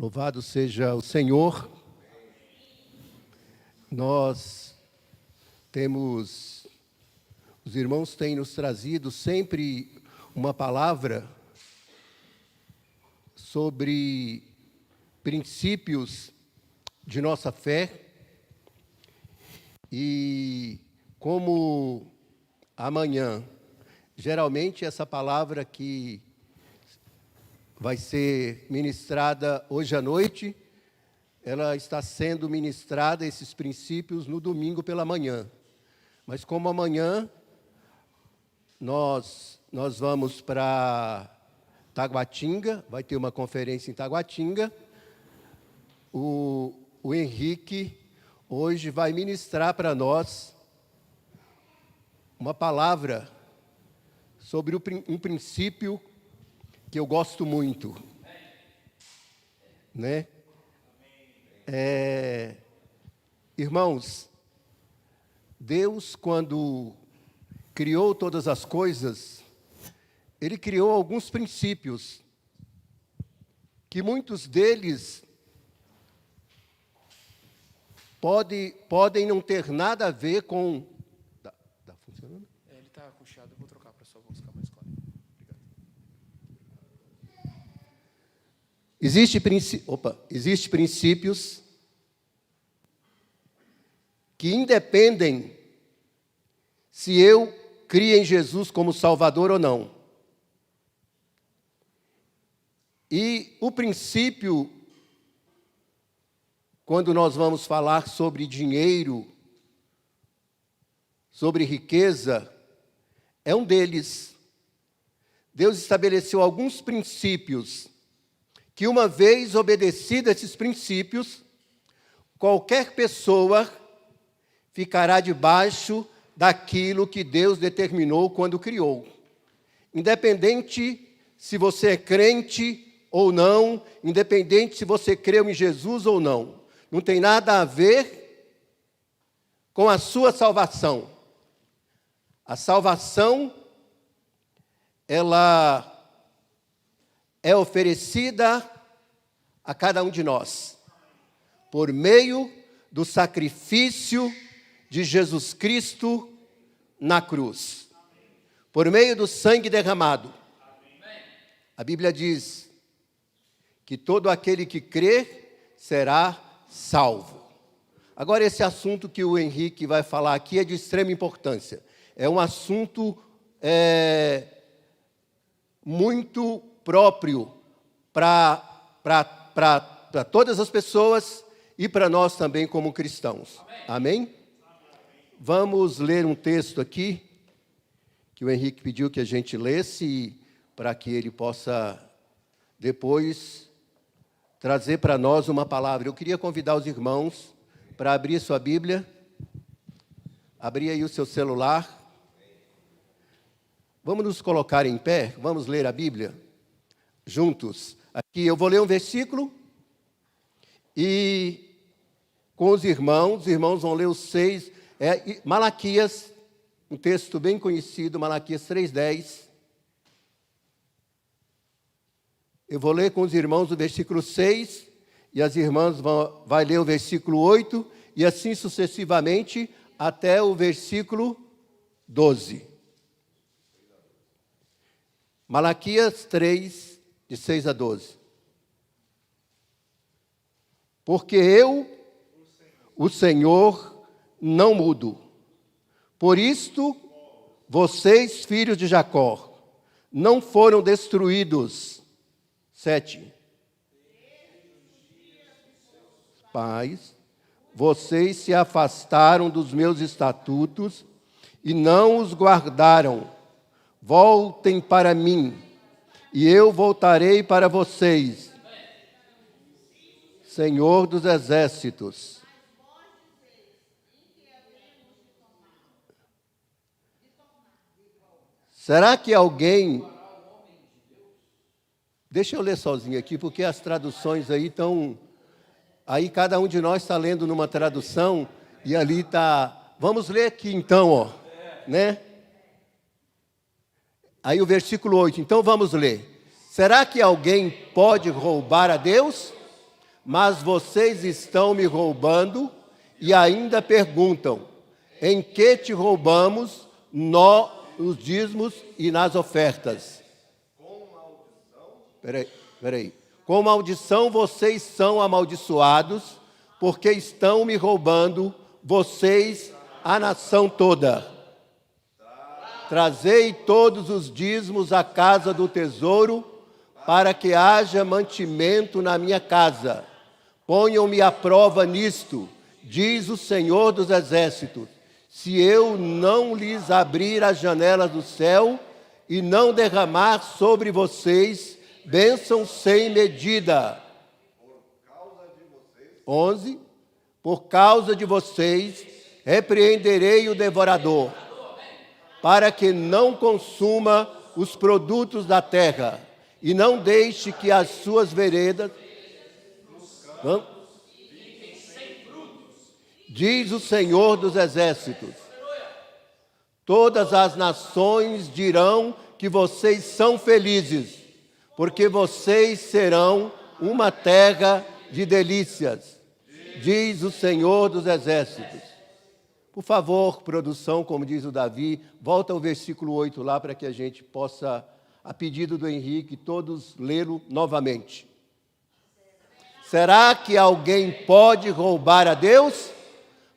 Louvado seja o Senhor. Nós temos, os irmãos têm nos trazido sempre uma palavra sobre princípios de nossa fé. E como amanhã, geralmente essa palavra que vai ser ministrada hoje à noite, ela está sendo ministrada, esses princípios, no domingo pela manhã. Mas como amanhã nós vamos para Taguatinga, vai ter uma conferência em Taguatinga, o Henrique hoje vai ministrar para nós uma palavra sobre um princípio que eu gosto muito, né? Irmãos, Deus, quando criou todas as coisas, Ele criou alguns princípios, que muitos deles podem não ter nada a ver com... Está funcionando? Ele está com chiado, eu vou trocar para só buscar mais claro. Obrigado. Existem princípios que independem se eu crio em Jesus como Salvador ou não. E o princípio, quando nós vamos falar sobre dinheiro, sobre riqueza, é um deles. Deus estabeleceu alguns princípios que, uma vez obedecidos esses princípios, qualquer pessoa ficará debaixo daquilo que Deus determinou quando criou. Independente se você é crente ou não, independente se você creu em Jesus ou não. Não tem nada a ver com a sua salvação. A salvação, ela é oferecida a cada um de nós, por meio do sacrifício de Jesus Cristo na cruz, por meio do sangue derramado. A Bíblia diz que todo aquele que crê será salvo. Agora, esse assunto que o Henrique vai falar aqui é de extrema importância. É um assunto muito próprio para todas as pessoas e para nós também como cristãos. Amém? Vamos ler um texto aqui, que o Henrique pediu que a gente lesse, para que ele possa depois trazer para nós uma palavra. Eu queria convidar os irmãos para abrir sua Bíblia, abrir aí o seu celular. Vamos nos colocar em pé, vamos ler a Bíblia juntos. Aqui eu vou ler um versículo e com os irmãos vão ler os 6. Malaquias, um texto bem conhecido, Malaquias 3:10. Eu vou ler com os irmãos o versículo 6, e as irmãs vão ler o versículo 8, e assim sucessivamente até o versículo 12. Malaquias 3, de 6 a 12. Porque eu, o Senhor, não mudo. Por isto, vocês, filhos de Jacó, não foram destruídos. 7. Pais, vocês se afastaram dos meus estatutos e não os guardaram. Voltem para mim, e eu voltarei para vocês. Senhor dos exércitos. Será que alguém... Deixa eu ler sozinho aqui, porque as traduções aí estão... Aí cada um de nós está lendo numa tradução, e ali está... Vamos ler aqui então, ó, né? Aí o versículo 8, então vamos ler. Será que alguém pode roubar a Deus? Mas vocês estão me roubando e ainda perguntam: em que te roubamos nos dízimos e nas ofertas? Peraí. Com maldição vocês são amaldiçoados, porque estão me roubando, vocês, a nação toda. Trazei todos os dízimos à casa do tesouro, para que haja mantimento na minha casa. Ponham-me à prova nisto, diz o Senhor dos Exércitos, se eu não lhes abrir as janelas do céu e não derramar sobre vocês bênção sem medida. 11. Por causa de vocês, repreenderei o devorador, para que não consuma os produtos da terra, e não deixe que as suas veredas... Diz o Senhor dos Exércitos. Todas as nações dirão que vocês são felizes, porque vocês serão uma terra de delícias, diz o Senhor dos Exércitos. Por favor, produção, como diz o Davi, volta ao versículo 8 lá, para que a gente possa, a pedido do Henrique, todos lê-lo novamente. Será que alguém pode roubar a Deus?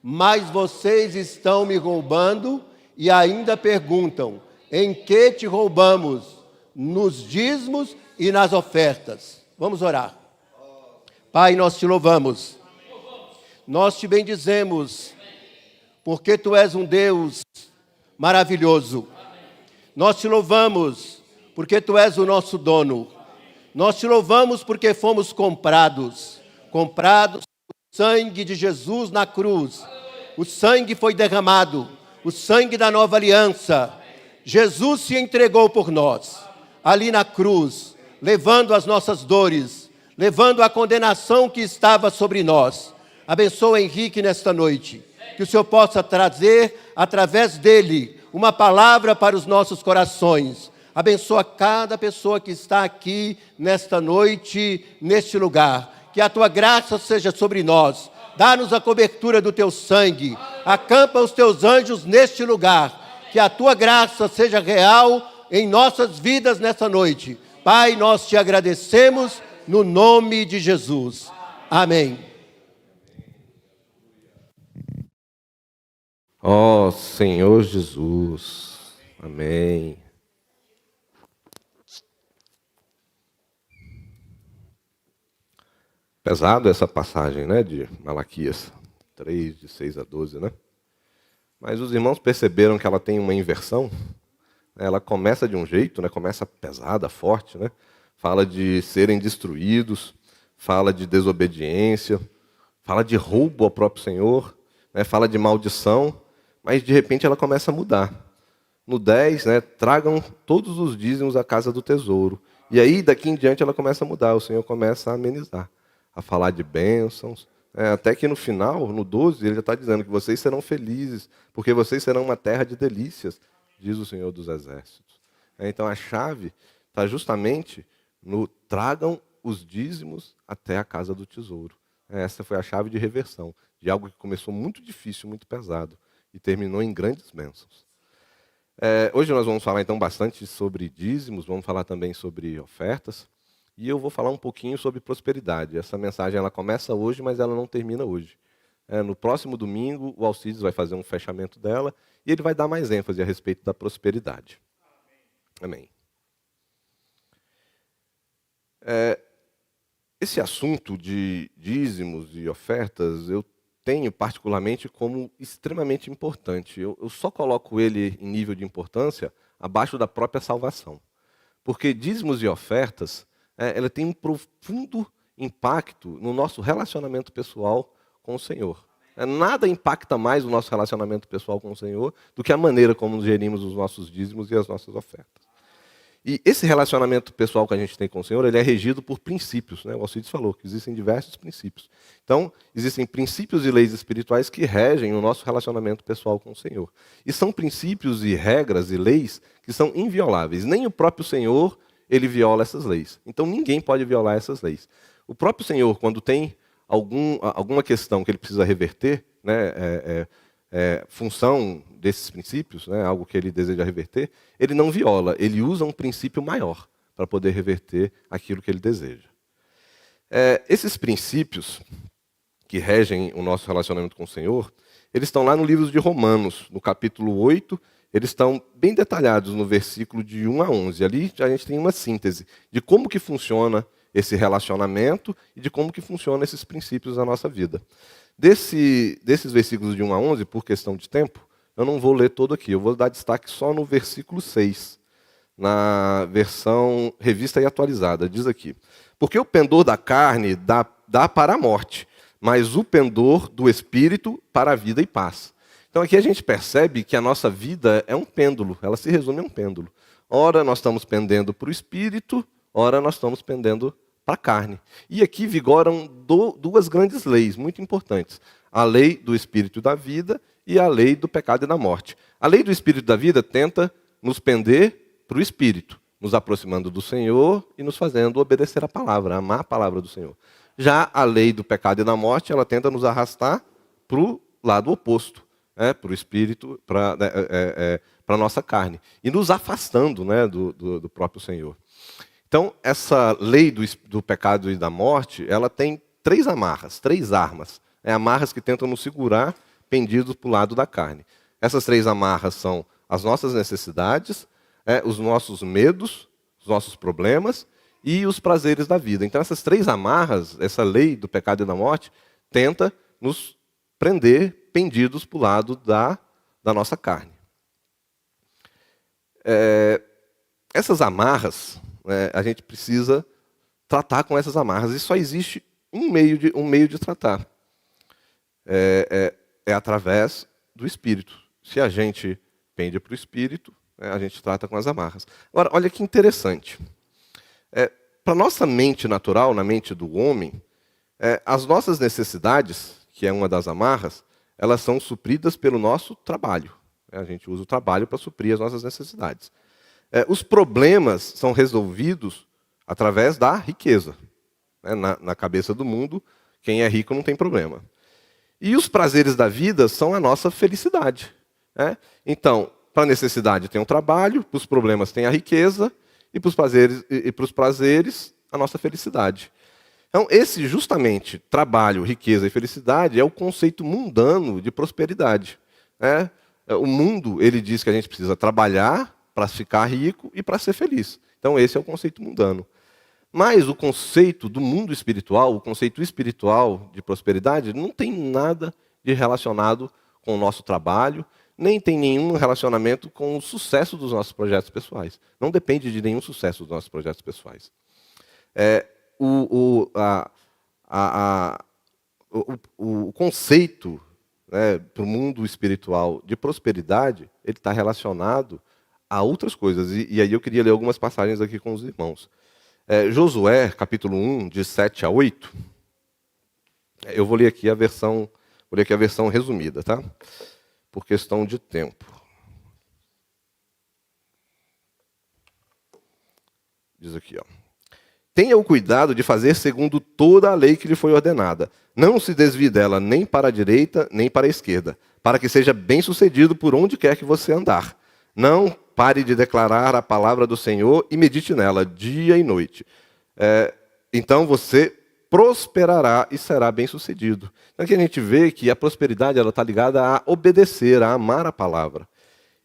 Mas vocês estão me roubando e ainda perguntam: em que te roubamos? Nos dízimos e nas ofertas. Vamos orar. Pai, nós te louvamos. Nós te bendizemos, porque tu és um Deus maravilhoso. Nós te louvamos, porque tu és o nosso dono. Nós te louvamos porque fomos comprados com o sangue de Jesus na cruz. O sangue foi derramado, o sangue da nova aliança. Jesus se entregou por nós, ali na cruz, levando as nossas dores, levando a condenação que estava sobre nós. Abençoa Henrique nesta noite, que o Senhor possa trazer, através dele, uma palavra para os nossos corações. Abençoa cada pessoa que está aqui nesta noite, neste lugar. Que a tua graça seja sobre nós. Dá-nos a cobertura do teu sangue. Acampa os teus anjos neste lugar. Que a tua graça seja real em nossas vidas nesta noite. Pai, nós te agradecemos no nome de Jesus. Amém. Ó Senhor Jesus. Amém. Pesado essa passagem, né, de Malaquias 3, de 6 a 12, né? Mas os irmãos perceberam que ela tem uma inversão. Ela começa de um jeito, né? Começa pesada, forte, né? Fala de serem destruídos, fala de desobediência, fala de roubo ao próprio Senhor, né? Fala de maldição, mas de repente ela começa a mudar. No 10, né? Tragam todos os dízimos à casa do tesouro. E aí, daqui em diante, ela começa a mudar, o Senhor começa a amenizar, a falar de bênçãos, até que no final, no 12, ele já está dizendo que vocês serão felizes, porque vocês serão uma terra de delícias, diz o Senhor dos Exércitos. Então a chave está justamente no tragam os dízimos até a casa do tesouro. Essa foi a chave de reversão, de algo que começou muito difícil, muito pesado, e terminou em grandes bênçãos. Hoje nós vamos falar então bastante sobre dízimos, vamos falar também sobre ofertas, e eu vou falar um pouquinho sobre prosperidade. Essa mensagem ela começa hoje, mas ela não termina hoje. No próximo domingo, o Alcides vai fazer um fechamento dela e ele vai dar mais ênfase a respeito da prosperidade. Amém. Esse assunto de dízimos e ofertas, eu tenho particularmente como extremamente importante. Eu só coloco ele em nível de importância abaixo da própria salvação. Porque dízimos e ofertas, ela tem um profundo impacto no nosso relacionamento pessoal com o Senhor. Nada impacta mais o nosso relacionamento pessoal com o Senhor do que a maneira como gerimos os nossos dízimos e as nossas ofertas. E esse relacionamento pessoal que a gente tem com o Senhor, ele é regido por princípios, né? O Alcides falou que existem diversos princípios. Então, existem princípios e leis espirituais que regem o nosso relacionamento pessoal com o Senhor. E são princípios e regras e leis que são invioláveis. Nem o próprio Senhor, ele viola essas leis. Então, ninguém pode violar essas leis. O próprio Senhor, quando tem alguma questão que ele precisa reverter, né, função desses princípios, né, algo que ele deseja reverter, ele não viola, ele usa um princípio maior para poder reverter aquilo que ele deseja. Esses princípios que regem o nosso relacionamento com o Senhor, eles estão lá no livro de Romanos, no capítulo 8, eles estão bem detalhados no versículo de 1 a 11. Ali a gente tem uma síntese de como que funciona esse relacionamento e de como que funcionam esses princípios na nossa vida. Desses versículos de 1 a 11, por questão de tempo, eu não vou ler todo aqui, eu vou dar destaque só no versículo 6, na versão revista e atualizada. Diz aqui: porque o pendor da carne dá para a morte, mas o pendor do espírito para a vida e paz. Então aqui a gente percebe que a nossa vida é um pêndulo, ela se resume a um pêndulo. Ora nós estamos pendendo para o espírito, ora nós estamos pendendo para a carne. E aqui vigoram duas grandes leis muito importantes: a lei do espírito da vida e a lei do pecado e da morte. A lei do espírito da vida tenta nos pender para o espírito, nos aproximando do Senhor e nos fazendo obedecer a palavra, amar a palavra do Senhor. Já a lei do pecado e da morte, ela tenta nos arrastar para o lado oposto, para o espírito, para a nossa carne, e nos afastando, né, do próprio Senhor. Então, essa lei do pecado e da morte, ela tem três amarras, três armas. Amarras que tentam nos segurar pendidos para o lado da carne. Essas três amarras são as nossas necessidades, os nossos medos, os nossos problemas e os prazeres da vida. Então, essas três amarras, essa lei do pecado e da morte, tenta nos prender pendidos para o lado da nossa carne. Essas amarras, a gente precisa tratar com essas amarras. E só existe um meio de tratar. É através do Espírito. Se a gente pende para o Espírito, a gente trata com as amarras. Agora, olha que interessante. Para a nossa mente natural, na mente do homem, as nossas necessidades, que é uma das amarras, elas são supridas pelo nosso trabalho. A gente usa o trabalho para suprir as nossas necessidades. Os problemas são resolvidos através da riqueza. Na cabeça do mundo, quem é rico não tem problema. E os prazeres da vida são a nossa felicidade. Então, para a necessidade tem o trabalho, para os problemas tem a riqueza, e para os prazeres a nossa felicidade. Então, esse justamente trabalho, riqueza e felicidade é o conceito mundano de prosperidade. O mundo, ele diz que a gente precisa trabalhar para ficar rico e para ser feliz. Então, esse é o conceito mundano. Mas o conceito do mundo espiritual, o conceito espiritual de prosperidade, não tem nada de relacionado com o nosso trabalho, nem tem nenhum relacionamento com o sucesso dos nossos projetos pessoais. Não depende de nenhum sucesso dos nossos projetos pessoais. O conceito, para o mundo espiritual de prosperidade, ele está relacionado a outras coisas. E aí eu queria ler algumas passagens aqui com os irmãos. Josué, capítulo 1, de 7 a 8. Eu vou ler aqui a versão resumida, tá? Por questão de tempo. Diz aqui, ó: tenha o cuidado de fazer segundo toda a lei que lhe foi ordenada. Não se desvie dela nem para a direita, nem para a esquerda, para que seja bem-sucedido por onde quer que você andar. Não pare de declarar a palavra do Senhor e medite nela dia e noite. Então você prosperará e será bem-sucedido. Então aqui a gente vê que a prosperidade está ligada a obedecer, a amar a palavra.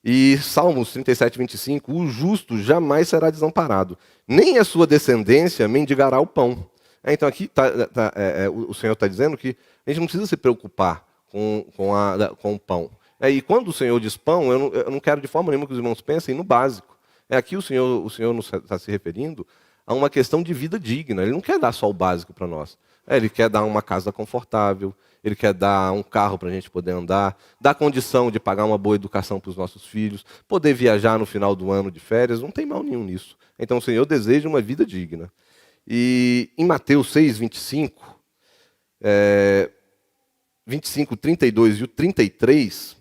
E Salmos 37, 25, o justo jamais será desamparado, nem a sua descendência mendigará o pão. Então aqui o Senhor está dizendo que a gente não precisa se preocupar com o pão. E quando o Senhor diz pão, eu não quero de forma nenhuma que os irmãos pensem no básico. Aqui o Senhor está se referindo a uma questão de vida digna. Ele não quer dar só o básico para nós. Ele quer dar uma casa confortável, ele quer dar um carro para a gente poder andar, dar condição de pagar uma boa educação para os nossos filhos, poder viajar no final do ano de férias, não tem mal nenhum nisso. Então o Senhor deseja uma vida digna. E em Mateus 6, 25, 25, 32 e o 33,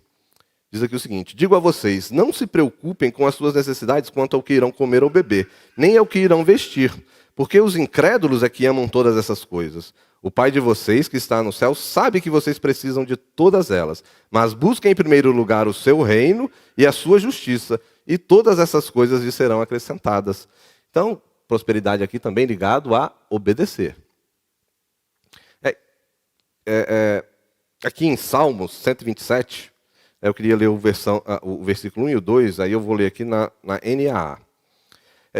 diz aqui o seguinte: digo a vocês, não se preocupem com as suas necessidades quanto ao que irão comer ou beber, nem ao que irão vestir, Porque os incrédulos é que amam todas essas coisas. O Pai de vocês, que está no céu, sabe que vocês precisam de todas elas. Mas busquem em primeiro lugar o seu reino e a sua justiça, e todas essas coisas lhes serão acrescentadas. Então, prosperidade aqui também ligado a obedecer. Aqui em Salmos 127, eu queria ler o versículo 1 e o 2, aí eu vou ler aqui na NAA.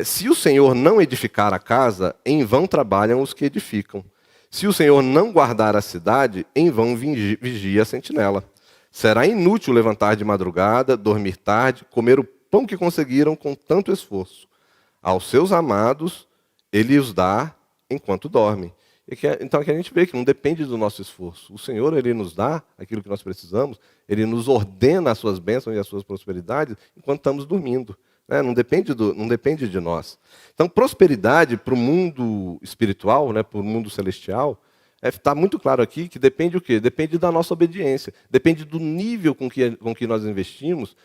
Se o Senhor não edificar a casa, em vão trabalham os que edificam. Se o Senhor não guardar a cidade, em vão vigia a sentinela. Será inútil levantar de madrugada, dormir tarde, comer o pão que conseguiram com tanto esforço. Aos seus amados, ele os dá enquanto dormem. Então aqui a gente vê que não depende do nosso esforço. O Senhor, ele nos dá aquilo que nós precisamos, ele nos ordena as suas bênçãos e as suas prosperidades enquanto estamos dormindo. Não depende de nós. Então, prosperidade para o mundo espiritual, para o mundo celestial, está muito claro aqui que depende do quê? Depende da nossa obediência, depende do nível com que nós investimos,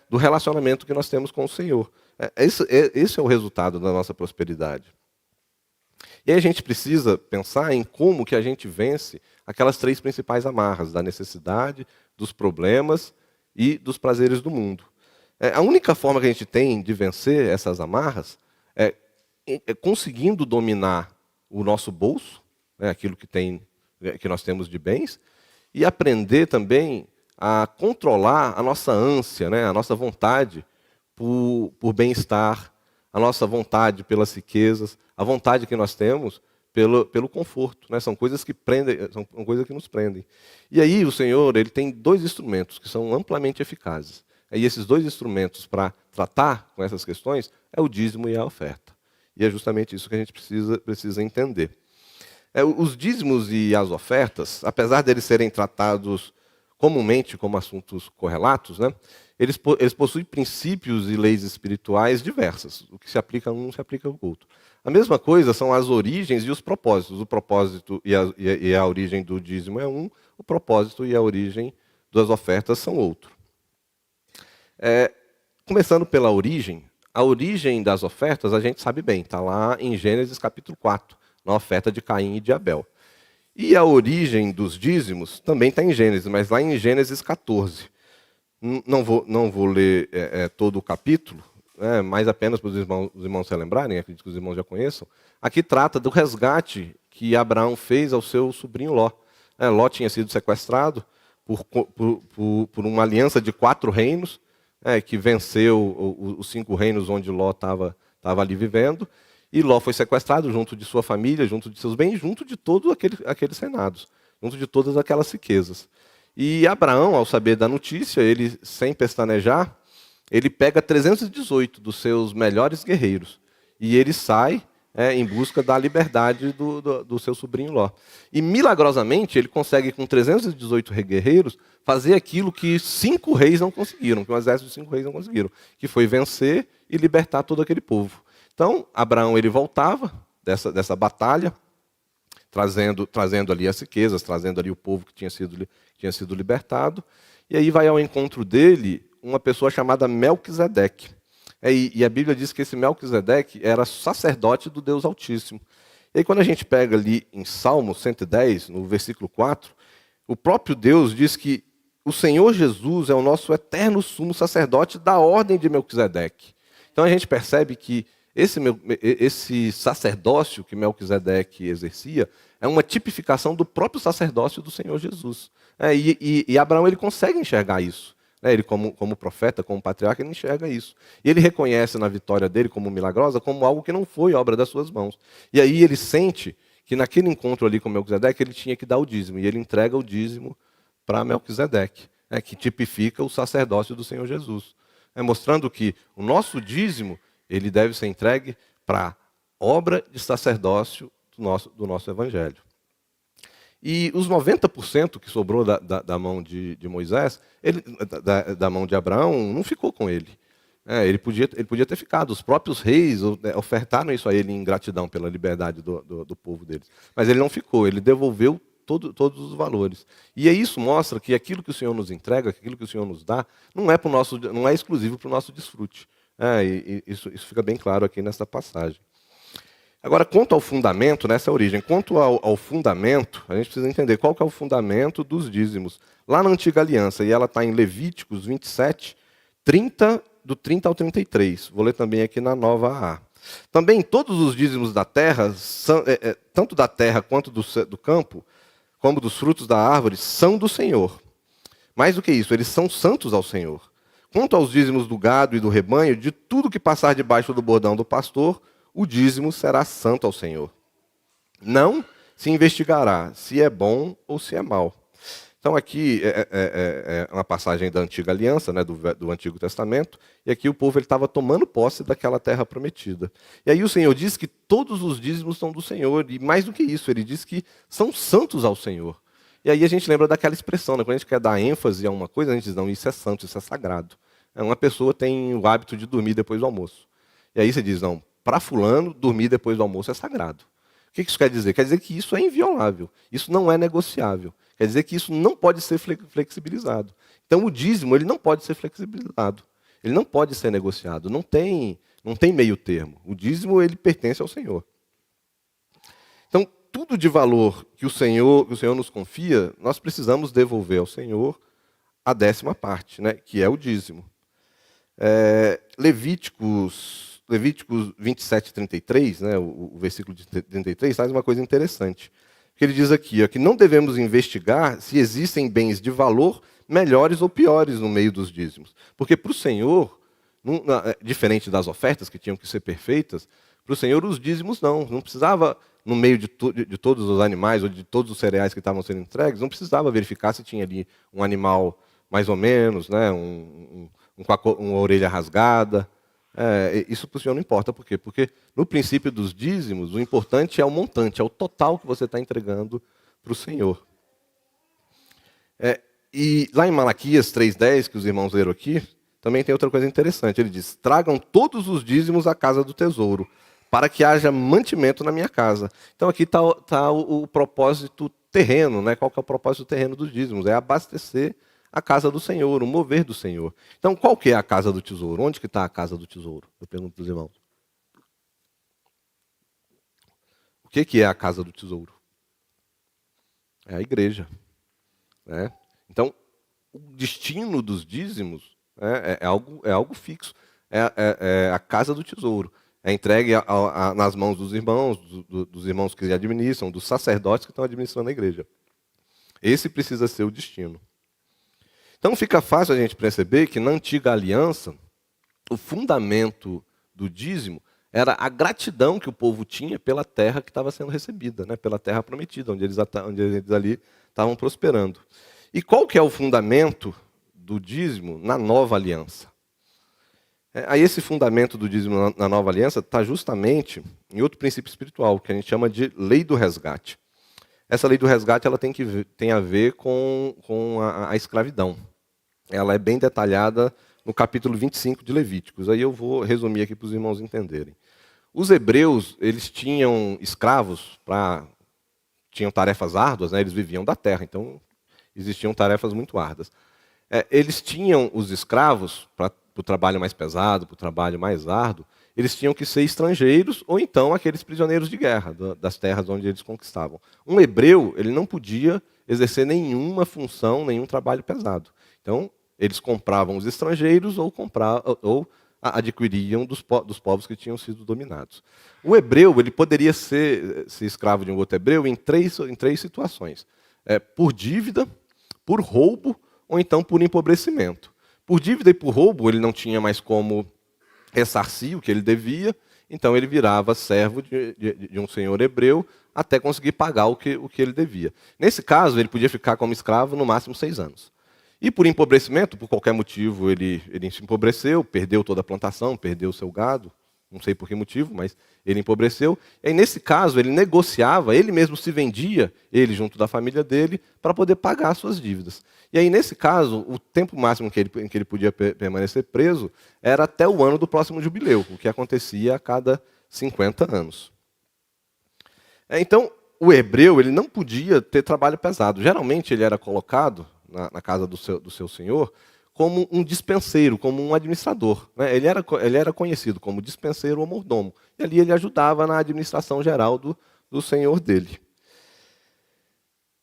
do relacionamento que nós temos com o Senhor. Esse é o resultado da nossa prosperidade. E aí a gente precisa pensar em como que a gente vence aquelas 3 principais amarras, da necessidade, dos problemas e dos prazeres do mundo. A única forma que a gente tem de vencer essas amarras é conseguindo dominar o nosso bolso, aquilo que nós temos de bens, e aprender também a controlar a nossa ânsia, a nossa vontade por bem-estar, a nossa vontade pelas riquezas, a vontade que nós temos pelo conforto. São coisas que são coisas que nos prendem. E aí o Senhor, ele tem 2 instrumentos que são amplamente eficazes. E esses 2 instrumentos para tratar com essas questões é o dízimo e a oferta. E é justamente isso que a gente precisa entender. Os dízimos e as ofertas, apesar de eles serem tratados comumente como assuntos correlatos, eles possuem princípios e leis espirituais diversas. O que se aplica a um, se aplica ao outro. A mesma coisa são as origens e os propósitos. O propósito e a origem do dízimo é um, o propósito e a origem das ofertas são outro. Começando pela origem, a origem das ofertas a gente sabe bem, está lá em Gênesis capítulo 4, na oferta de Caim e de Abel. E a origem dos dízimos também está em Gênesis, mas lá em Gênesis 14. Não vou ler todo o capítulo, mas apenas para os irmãos se lembrarem, acredito que os irmãos já conheçam. Aqui trata do resgate que Abraão fez ao seu sobrinho Ló. Ló tinha sido sequestrado por uma aliança de 4 reinos, que venceu os 5 reinos onde Ló estava ali vivendo, e Ló foi sequestrado junto de sua família, junto de seus bens, junto de todos aqueles reinados, junto de todas aquelas riquezas. E Abraão, ao saber da notícia, ele, sem pestanejar, ele pega 318 dos seus melhores guerreiros, e ele sai em busca da liberdade do seu sobrinho Ló. E, milagrosamente, ele consegue, com 318 guerreiros, fazer aquilo que 5 reis não conseguiram, que o exército de 5 reis não conseguiram, que foi vencer e libertar todo aquele povo. Então, Abraão ele voltava dessa batalha, trazendo ali as riquezas, trazendo ali o povo que tinha sido libertado, e aí vai ao encontro dele uma pessoa chamada Melquisedeque. E a Bíblia diz que esse Melquisedeque era sacerdote do Deus Altíssimo. E aí quando a gente pega ali em Salmo 110, no versículo 4, o próprio Deus diz que o Senhor Jesus é o nosso eterno sumo sacerdote da ordem de Melquisedeque. Então a gente percebe que esse sacerdócio que Melquisedeque exercia é uma tipificação do próprio sacerdócio do Senhor Jesus. E Abraão ele consegue enxergar isso. Ele, como profeta, como patriarca, ele enxerga isso. E ele reconhece na vitória dele como milagrosa, como algo que não foi obra das suas mãos. E aí ele sente que naquele encontro ali com Melquisedeque, ele tinha que dar o dízimo. E ele entrega o dízimo para Melquisedeque, que tipifica o sacerdócio do Senhor Jesus. Mostrando que o nosso dízimo ele deve ser entregue para a obra de sacerdócio do nosso evangelho. E os 90% que sobrou da mão de Moisés, da mão de Abraão, não ficou com ele. Ele podia ter ficado. Os próprios reis ofertaram isso a ele em gratidão pela liberdade do povo deles. Mas ele não ficou, ele devolveu todos os valores. E isso mostra que aquilo que o Senhor nos entrega, aquilo que o Senhor nos dá, não é exclusivo para o nosso desfrute. Isso fica bem claro aqui nessa passagem. Agora, quanto ao fundamento, nessa origem, quanto ao fundamento, a gente precisa entender qual que é o fundamento dos dízimos. Lá na Antiga Aliança, e ela está em Levíticos 27, 30, do 30 ao 33. Vou ler também aqui na Nova A. Também todos os dízimos da terra, tanto da terra quanto do campo, como dos frutos da árvore, são do Senhor. Mais do que isso, eles são santos ao Senhor. Quanto aos dízimos do gado e do rebanho, de tudo que passar debaixo do bordão do pastor, o dízimo será santo ao Senhor. Não se investigará se é bom ou se é mal. Então aqui é uma passagem da Antiga Aliança, né, do Antigo Testamento, e aqui o povo estava tomando posse daquela terra prometida. E aí o Senhor diz que todos os dízimos são do Senhor, e mais do que isso, ele diz que são santos ao Senhor. E aí a gente lembra daquela expressão, né, quando a gente quer dar ênfase a uma coisa, a gente diz, não, isso é santo, isso é sagrado. Uma pessoa tem o hábito de dormir depois do almoço. E aí você diz, não, para fulano, dormir depois do almoço é sagrado. O que isso quer dizer? Quer dizer que isso é inviolável, isso não é negociável. Quer dizer que isso não pode ser flexibilizado. Então o dízimo ele não pode ser flexibilizado, ele não pode ser negociado, não tem meio termo. O dízimo ele pertence ao Senhor. Então tudo de valor que o Senhor nos confia, nós precisamos devolver ao Senhor a 10ª parte, né, que é o dízimo. Levíticos 27, 33, né, o versículo de 33, traz uma coisa interessante. Que ele diz aqui, que não devemos investigar se existem bens de valor melhores ou piores no meio dos dízimos. Porque para o Senhor, diferente das ofertas que tinham que ser perfeitas, para o Senhor os dízimos não precisava, no meio de todos os animais ou de todos os cereais que estavam sendo entregues, não precisava verificar se tinha ali um animal mais ou menos, né, uma orelha rasgada. Isso para o Senhor não importa. Por quê? Porque no princípio dos dízimos, o importante é o montante, é o total que você está entregando para o Senhor. E lá em Malaquias 3,10, que os irmãos leram aqui, também tem outra coisa interessante. Ele diz, tragam todos os dízimos à casa do tesouro, para que haja mantimento na minha casa. Então aqui está o propósito terreno, né? Qual que é o propósito terreno dos dízimos? É abastecer a casa do Senhor, o mover do Senhor. Então, qual que é a casa do tesouro? Onde que está a casa do tesouro? Eu pergunto para os irmãos. O que é a casa do tesouro? É a igreja. Né? Então, o destino dos dízimos é algo fixo. É a casa do tesouro. É entregue nas mãos dos irmãos que administram, dos sacerdotes que estão administrando a igreja. Esse precisa ser o destino. Então fica fácil a gente perceber que na Antiga Aliança, o fundamento do dízimo era a gratidão que o povo tinha pela terra que estava sendo recebida, né? Pela terra prometida, onde eles ali estavam prosperando. E qual que é o fundamento do dízimo na Nova Aliança? Aí esse fundamento do dízimo na Nova Aliança está justamente em outro princípio espiritual, que a gente chama de lei do resgate. Essa lei do resgate ela tem a ver com a escravidão. Ela é bem detalhada no capítulo 25 de Levíticos. Aí eu vou resumir aqui para os irmãos entenderem. Os hebreus, eles tinham escravos, tinham tarefas árduas, né? Eles viviam da terra, então existiam tarefas muito árduas. Eles tinham os escravos, para o trabalho mais pesado, para o trabalho mais árduo, eles tinham que ser estrangeiros ou então aqueles prisioneiros de guerra das terras onde eles conquistavam. Um hebreu, ele não podia exercer nenhuma função, nenhum trabalho pesado. Então, eles compravam os estrangeiros ou adquiriam dos povos que tinham sido dominados. O hebreu ele poderia ser escravo de um outro hebreu em três situações. Por dívida, por roubo ou então por empobrecimento. Por dívida e por roubo, ele não tinha mais como ressarcir o que ele devia, então ele virava servo de um senhor hebreu até conseguir pagar o que ele devia. Nesse caso, ele podia ficar como escravo no máximo 6 anos. E por empobrecimento, por qualquer motivo, ele se empobreceu, perdeu toda a plantação, perdeu o seu gado, não sei por que motivo, mas ele empobreceu. E aí, nesse caso, ele negociava, ele mesmo se vendia, ele junto da família dele, para poder pagar as suas dívidas. E aí, nesse caso, o tempo máximo em que ele podia permanecer preso era até o ano do próximo jubileu, o que acontecia a cada 50 anos. Então, o hebreu ele não podia ter trabalho pesado. Geralmente, ele era colocado na casa do seu senhor como um dispenseiro, como um administrador. Né? Ele era conhecido como dispenseiro ou mordomo. E ali ele ajudava na administração geral do senhor dele.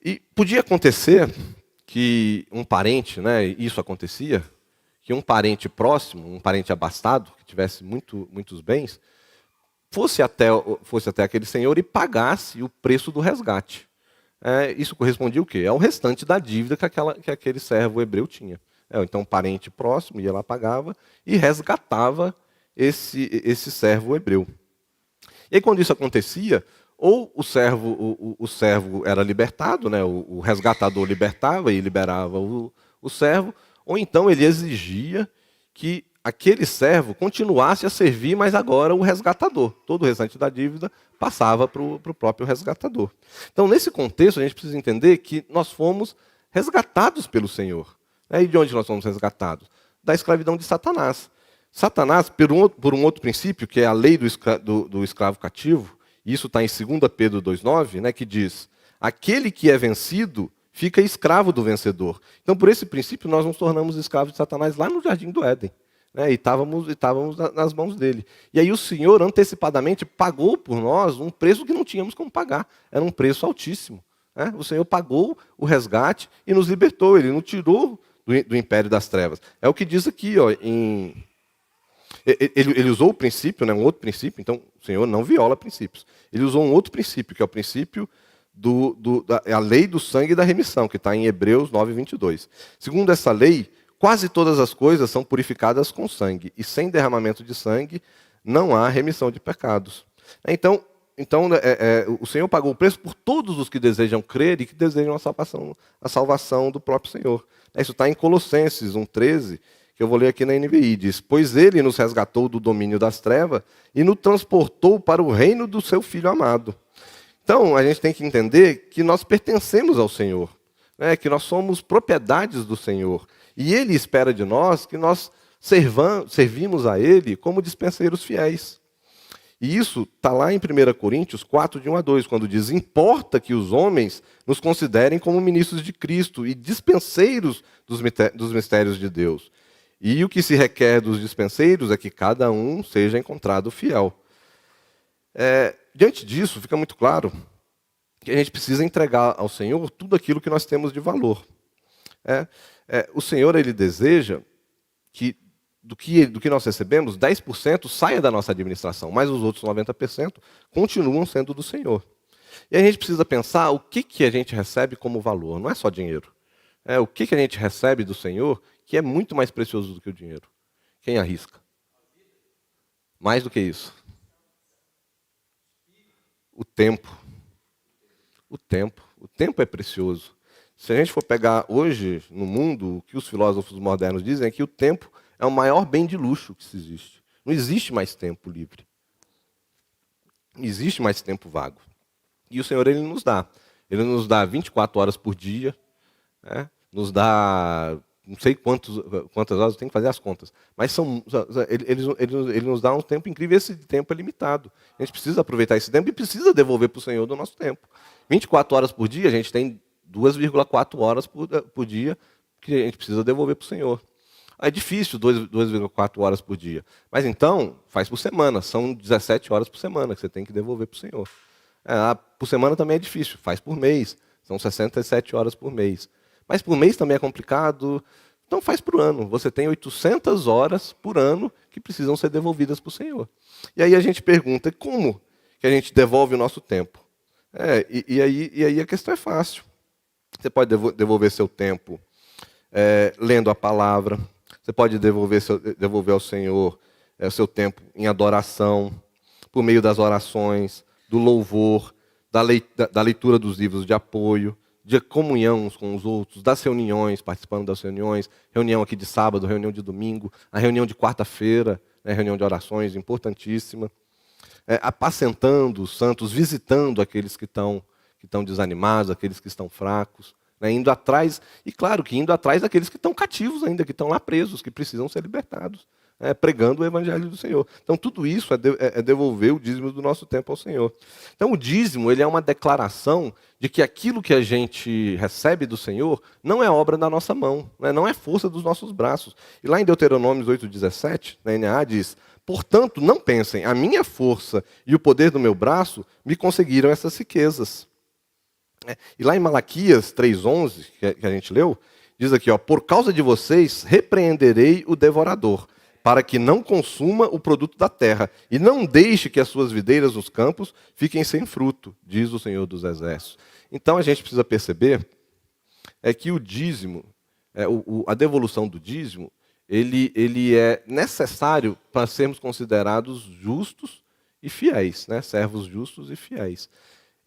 E podia acontecer que um parente, né, isso acontecia, que um parente próximo, um parente abastado, que tivesse muitos bens, fosse até aquele senhor e pagasse o preço do resgate. Isso correspondia o quê? Ao restante da dívida que aquele servo hebreu tinha. Então, um parente próximo ia lá, pagava e resgatava esse servo hebreu. E aí, quando isso acontecia, ou o servo era libertado, né? O resgatador libertava e liberava o servo, ou então ele exigia que aquele servo continuasse a servir, mas agora o resgatador. Todo o restante da dívida passava para o próprio resgatador. Então, nesse contexto, a gente precisa entender que nós fomos resgatados pelo Senhor. E de onde nós fomos resgatados? Da escravidão de Satanás. Satanás, por um outro princípio, que é a lei do escravo cativo, e isso está em 2 Pedro 2,9, né, que diz: aquele que é vencido fica escravo do vencedor. Então, por esse princípio, nós nos tornamos escravos de Satanás lá no Jardim do Éden. E estávamos nas mãos dele. E aí o Senhor, antecipadamente, pagou por nós um preço que não tínhamos como pagar. Era um preço altíssimo. O Senhor pagou o resgate e nos libertou. Ele nos tirou do império das trevas. É o que diz aqui, ele usou o princípio, né, um outro princípio. Então, o Senhor não viola princípios. Ele usou um outro princípio, que é o princípio a lei do sangue e da remissão, que está em Hebreus 9:22. Segundo essa lei, quase todas as coisas são purificadas com sangue, e sem derramamento de sangue não há remissão de pecados. Então o Senhor pagou o preço por todos os que desejam crer e que desejam a salvação do próprio Senhor. Isso está em Colossenses 1:13, que eu vou ler aqui na NVI. Diz: pois ele nos resgatou do domínio das trevas e nos transportou para o reino do seu Filho amado. Então, a gente tem que entender que nós pertencemos ao Senhor, que nós somos propriedades do Senhor. E Ele espera de nós que nós servimos a Ele como dispenseiros fiéis. E isso está lá em 1 Coríntios 4, de 1 a 2, quando diz: importa que os homens nos considerem como ministros de Cristo e dispenseiros dos mistérios de Deus. E o que se requer dos dispenseiros é que cada um seja encontrado fiel. Diante disso, fica muito claro que a gente precisa entregar ao Senhor tudo aquilo que nós temos de valor. O Senhor, Ele deseja que do que nós recebemos, 10% saia da nossa administração, mas os outros 90% continuam sendo do Senhor. E a gente precisa pensar o que a gente recebe como valor, não é só dinheiro. O que a gente recebe do Senhor que é muito mais precioso do que o dinheiro. Quem arrisca? Mais do que isso. O tempo. O tempo. O tempo é precioso. Se a gente for pegar hoje no mundo, o que os filósofos modernos dizem é que o tempo é o maior bem de luxo que se existe. Não existe mais tempo livre. Não existe mais tempo vago. E o Senhor, Ele nos dá. Ele nos dá 24 horas por dia, nos dá, não sei quantas horas, tem que fazer as contas, mas ele nos dá um tempo incrível, esse tempo é limitado. A gente precisa aproveitar esse tempo e precisa devolver para o Senhor do nosso tempo. 24 horas por dia, a gente tem 2,4 horas por dia que a gente precisa devolver para o Senhor. É difícil 2,4 horas por dia. Mas então, faz por semana. São 17 horas por semana que você tem que devolver para o Senhor. Por semana também é difícil. Faz por mês. São 67 horas por mês. Mas por mês também é complicado. Então faz por ano. Você tem 800 horas por ano que precisam ser devolvidas para o Senhor. E aí a gente pergunta, como que a gente devolve o nosso tempo? E aí a questão é fácil. Você pode devolver seu tempo lendo a palavra. Você pode devolver ao Senhor seu tempo em adoração, por meio das orações, do louvor, da leitura dos livros de apoio, de comunhão uns com os outros, das reuniões, participando das reuniões, reunião aqui de sábado, reunião de domingo, a reunião de quarta-feira, reunião de orações, importantíssima. Apacentando os santos, visitando aqueles que estão desanimados, aqueles que estão fracos. Indo atrás, e claro que indo atrás daqueles que estão cativos ainda, que estão lá presos, que precisam ser libertados. pregando o evangelho do Senhor. Então, tudo isso é devolver o dízimo do nosso tempo ao Senhor. Então, o dízimo ele é uma declaração de que aquilo que a gente recebe do Senhor não é obra da nossa mão, né? Não é força dos nossos braços. E lá em Deuteronômio 8,17, na NA, diz: portanto, não pensem, a minha força e o poder do meu braço me conseguiram essas riquezas. E lá em Malaquias 3,11, que a gente leu, diz aqui, ó, por causa de vocês repreenderei o devorador, para que não consuma o produto da terra, e não deixe que as suas videiras nos campos fiquem sem fruto, diz o Senhor dos Exércitos. Então a gente precisa perceber que o dízimo, a devolução do dízimo, ele é necessário para sermos considerados justos e fiéis, né? Servos justos e fiéis.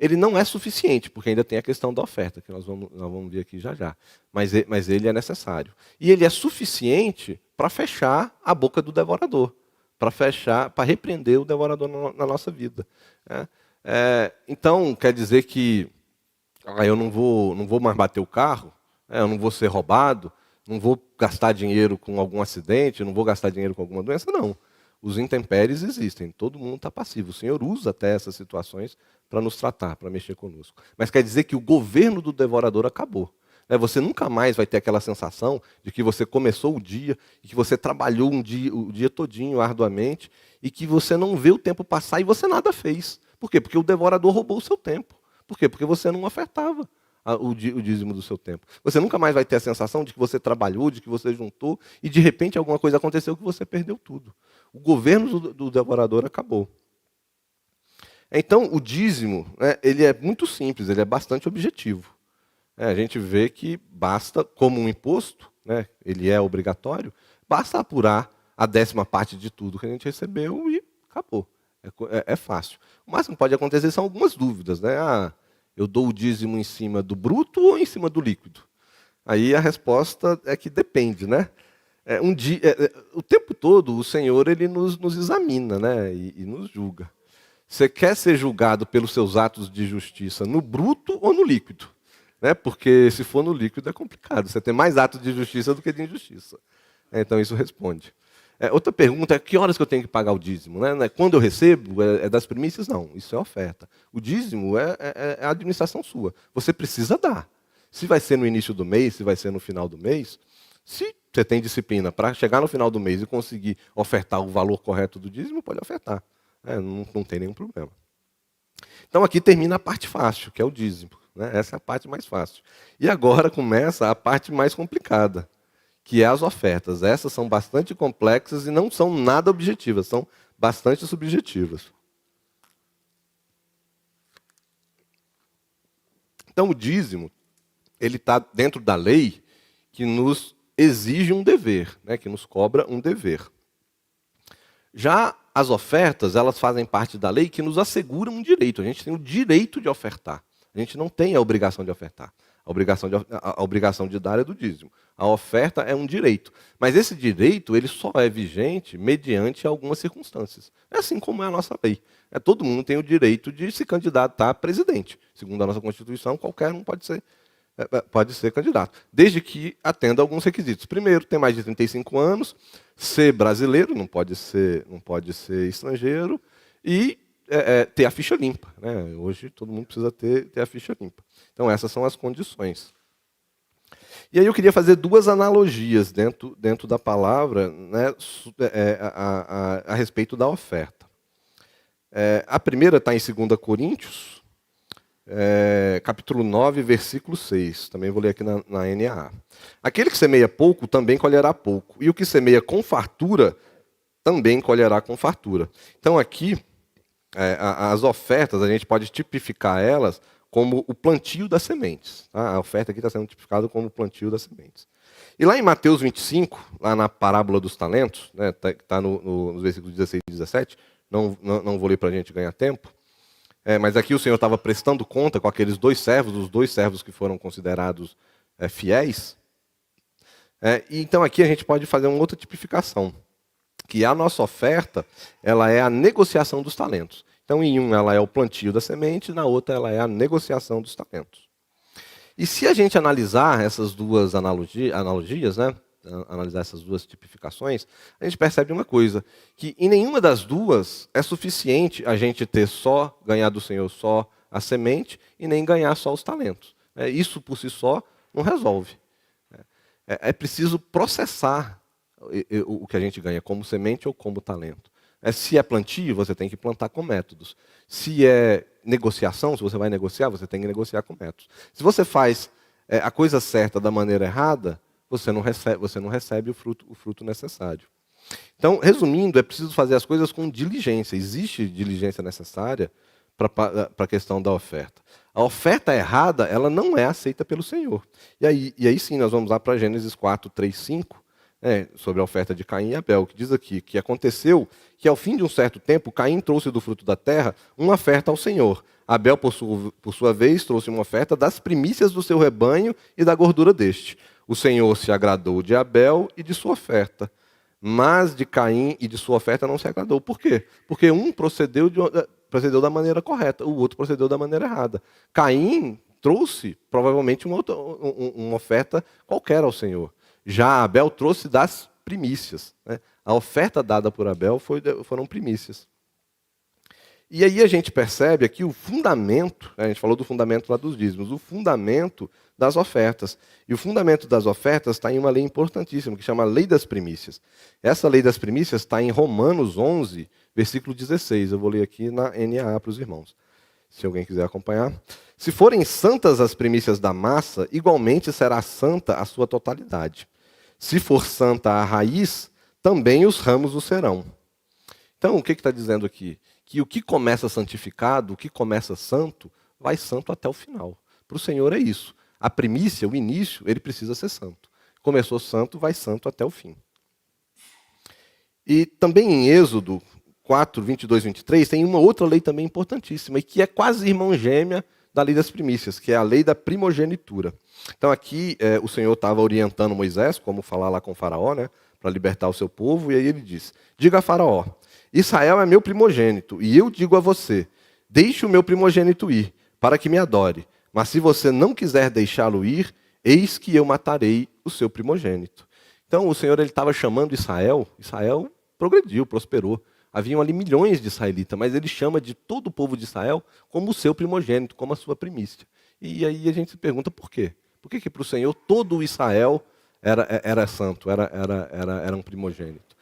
Ele não é suficiente, porque ainda tem a questão da oferta, que nós vamos ver aqui já já. Mas ele é necessário. E ele é suficiente para fechar a boca do devorador, para repreender o devorador na nossa vida. Então, quer dizer que eu não vou mais bater o carro, eu não vou ser roubado, não vou gastar dinheiro com algum acidente, não vou gastar dinheiro com alguma doença, não. Os intempéries existem, todo mundo está passivo. O Senhor usa até essas situações para nos tratar, para mexer conosco. Mas quer dizer que o governo do devorador acabou. Você nunca mais vai ter aquela sensação de que você começou o dia e que você trabalhou o dia todinho arduamente e que você não vê o tempo passar e você nada fez. Por quê? Porque o devorador roubou o seu tempo. Por quê? Porque você não ofertava o dízimo do seu tempo. Você nunca mais vai ter a sensação de que você trabalhou, de que você juntou e de repente alguma coisa aconteceu que você perdeu tudo. O governo do devorador acabou. Então, o dízimo, ele é muito simples, ele é bastante objetivo. A gente vê que basta, como um imposto, ele é obrigatório, basta apurar a 10ª parte de tudo que a gente recebeu e acabou. É fácil. O máximo que pode acontecer são algumas dúvidas. Eu dou o dízimo em cima do bruto ou em cima do líquido? Aí a resposta é que depende, né? O tempo todo o Senhor ele nos examina, né? E nos julga. Você quer ser julgado pelos seus atos de justiça no bruto ou no líquido? Porque se for no líquido é complicado. Você tem mais atos de justiça do que de injustiça. Então isso responde. Outra pergunta é que horas que eu tenho que pagar o dízimo? Quando eu recebo, é das primícias? Não, isso é oferta. O dízimo é a administração sua. Você precisa dar. Se vai ser no início do mês, se vai ser no final do mês, se você tem disciplina para chegar no final do mês e conseguir ofertar o valor correto do dízimo, pode ofertar. Não tem nenhum problema. Então aqui termina a parte fácil, que é o dízimo. Essa é a parte mais fácil. E agora começa a parte mais complicada, que é as ofertas. Essas são bastante complexas e não são nada objetivas, são bastante subjetivas. Então o dízimo, ele está dentro da lei que nos exige um dever, que nos cobra um dever. Já as ofertas, elas fazem parte da lei que nos assegura um direito. A gente tem o direito de ofertar. A gente não tem a obrigação de ofertar. A obrigação de dar é do dízimo. A oferta é um direito. Mas esse direito ele só é vigente mediante algumas circunstâncias. É assim como é a nossa lei. Todo mundo tem o direito de se candidatar a presidente. Segundo a nossa Constituição, qualquer um pode ser candidato, desde que atenda a alguns requisitos. Primeiro, ter mais de 35 anos, ser brasileiro, não pode ser estrangeiro, e ter a ficha limpa. Hoje todo mundo precisa ter a ficha limpa. Então essas são as condições. E aí eu queria fazer duas analogias dentro da palavra a respeito da oferta. A primeira está em 2 Coríntios, capítulo 9, versículo 6. Também vou ler aqui na NAA. Aquele que semeia pouco também colherá pouco, e o que semeia com fartura também colherá com fartura. Então aqui, as ofertas, a gente pode tipificar elas como o plantio das sementes. Tá? A oferta aqui está sendo tipificada como o plantio das sementes. E lá em Mateus 25, lá na parábola dos talentos, está nos versículos 16 e 17, não vou ler para a gente ganhar tempo, mas aqui o Senhor estava prestando conta com aqueles dois servos, os dois servos que foram considerados fiéis. E então aqui a gente pode fazer uma outra tipificação, que a nossa oferta ela é a negociação dos talentos. Então, em um ela é o plantio da semente, na outra ela é a negociação dos talentos. E se a gente analisar essas duas analogias, analisar essas duas tipificações, a gente percebe uma coisa, que em nenhuma das duas é suficiente a gente ter só, ganhar do Senhor só a semente e nem ganhar só os talentos. Isso por si só não resolve. É preciso processar o que a gente ganha como semente ou como talento. Se é plantio, você tem que plantar com métodos. Se é negociação, se você vai negociar, você tem que negociar com métodos. Se você faz a coisa certa da maneira errada, você não recebe o fruto necessário. Então, resumindo, é preciso fazer as coisas com diligência. Existe diligência necessária para a questão da oferta. A oferta errada, ela não é aceita pelo Senhor. E aí sim, nós vamos lá para Gênesis 4, 3, 5, sobre a oferta de Caim e Abel, que diz aqui que aconteceu que ao fim de um certo tempo, Caim trouxe do fruto da terra uma oferta ao Senhor. Abel, por sua vez, trouxe uma oferta das primícias do seu rebanho e da gordura deste. O Senhor se agradou de Abel e de sua oferta, mas de Caim e de sua oferta não se agradou. Por quê? Porque um procedeu da maneira correta, o outro procedeu da maneira errada. Caim trouxe, provavelmente, uma oferta qualquer ao Senhor. Já Abel trouxe das primícias. A oferta dada por Abel foram primícias. E aí a gente percebe aqui o fundamento, a gente falou do fundamento lá dos dízimos, o fundamento das ofertas. E o fundamento das ofertas está em uma lei importantíssima, que chama Lei das Primícias. Essa Lei das Primícias está em Romanos 11, versículo 16. Eu vou ler aqui na NAA para os irmãos, se alguém quiser acompanhar. Se forem santas as primícias da massa, igualmente será santa a sua totalidade. Se for santa a raiz, também os ramos o serão. Então, o que está dizendo aqui? Que o que começa santificado, o que começa santo, vai santo até o final. Para o Senhor é isso. A primícia, o início, ele precisa ser santo. Começou santo, vai santo até o fim. E também em Êxodo 4, 22, 23, tem uma outra lei também importantíssima, e que é quase irmã gêmea da lei das primícias, que é a lei da primogenitura. Então aqui o Senhor estava orientando Moisés, como falar lá com o faraó, para libertar o seu povo, e aí ele diz: diga a faraó, Israel é meu primogênito, e eu digo a você, deixe o meu primogênito ir, para que me adore. Mas se você não quiser deixá-lo ir, eis que eu matarei o seu primogênito. Então o Senhor estava chamando Israel progrediu, prosperou. Haviam ali milhões de israelitas, mas ele chama de todo o povo de Israel como o seu primogênito, como a sua primícia. E aí a gente se pergunta por quê? Por que para o Senhor todo o Israel era santo, era um primogênito?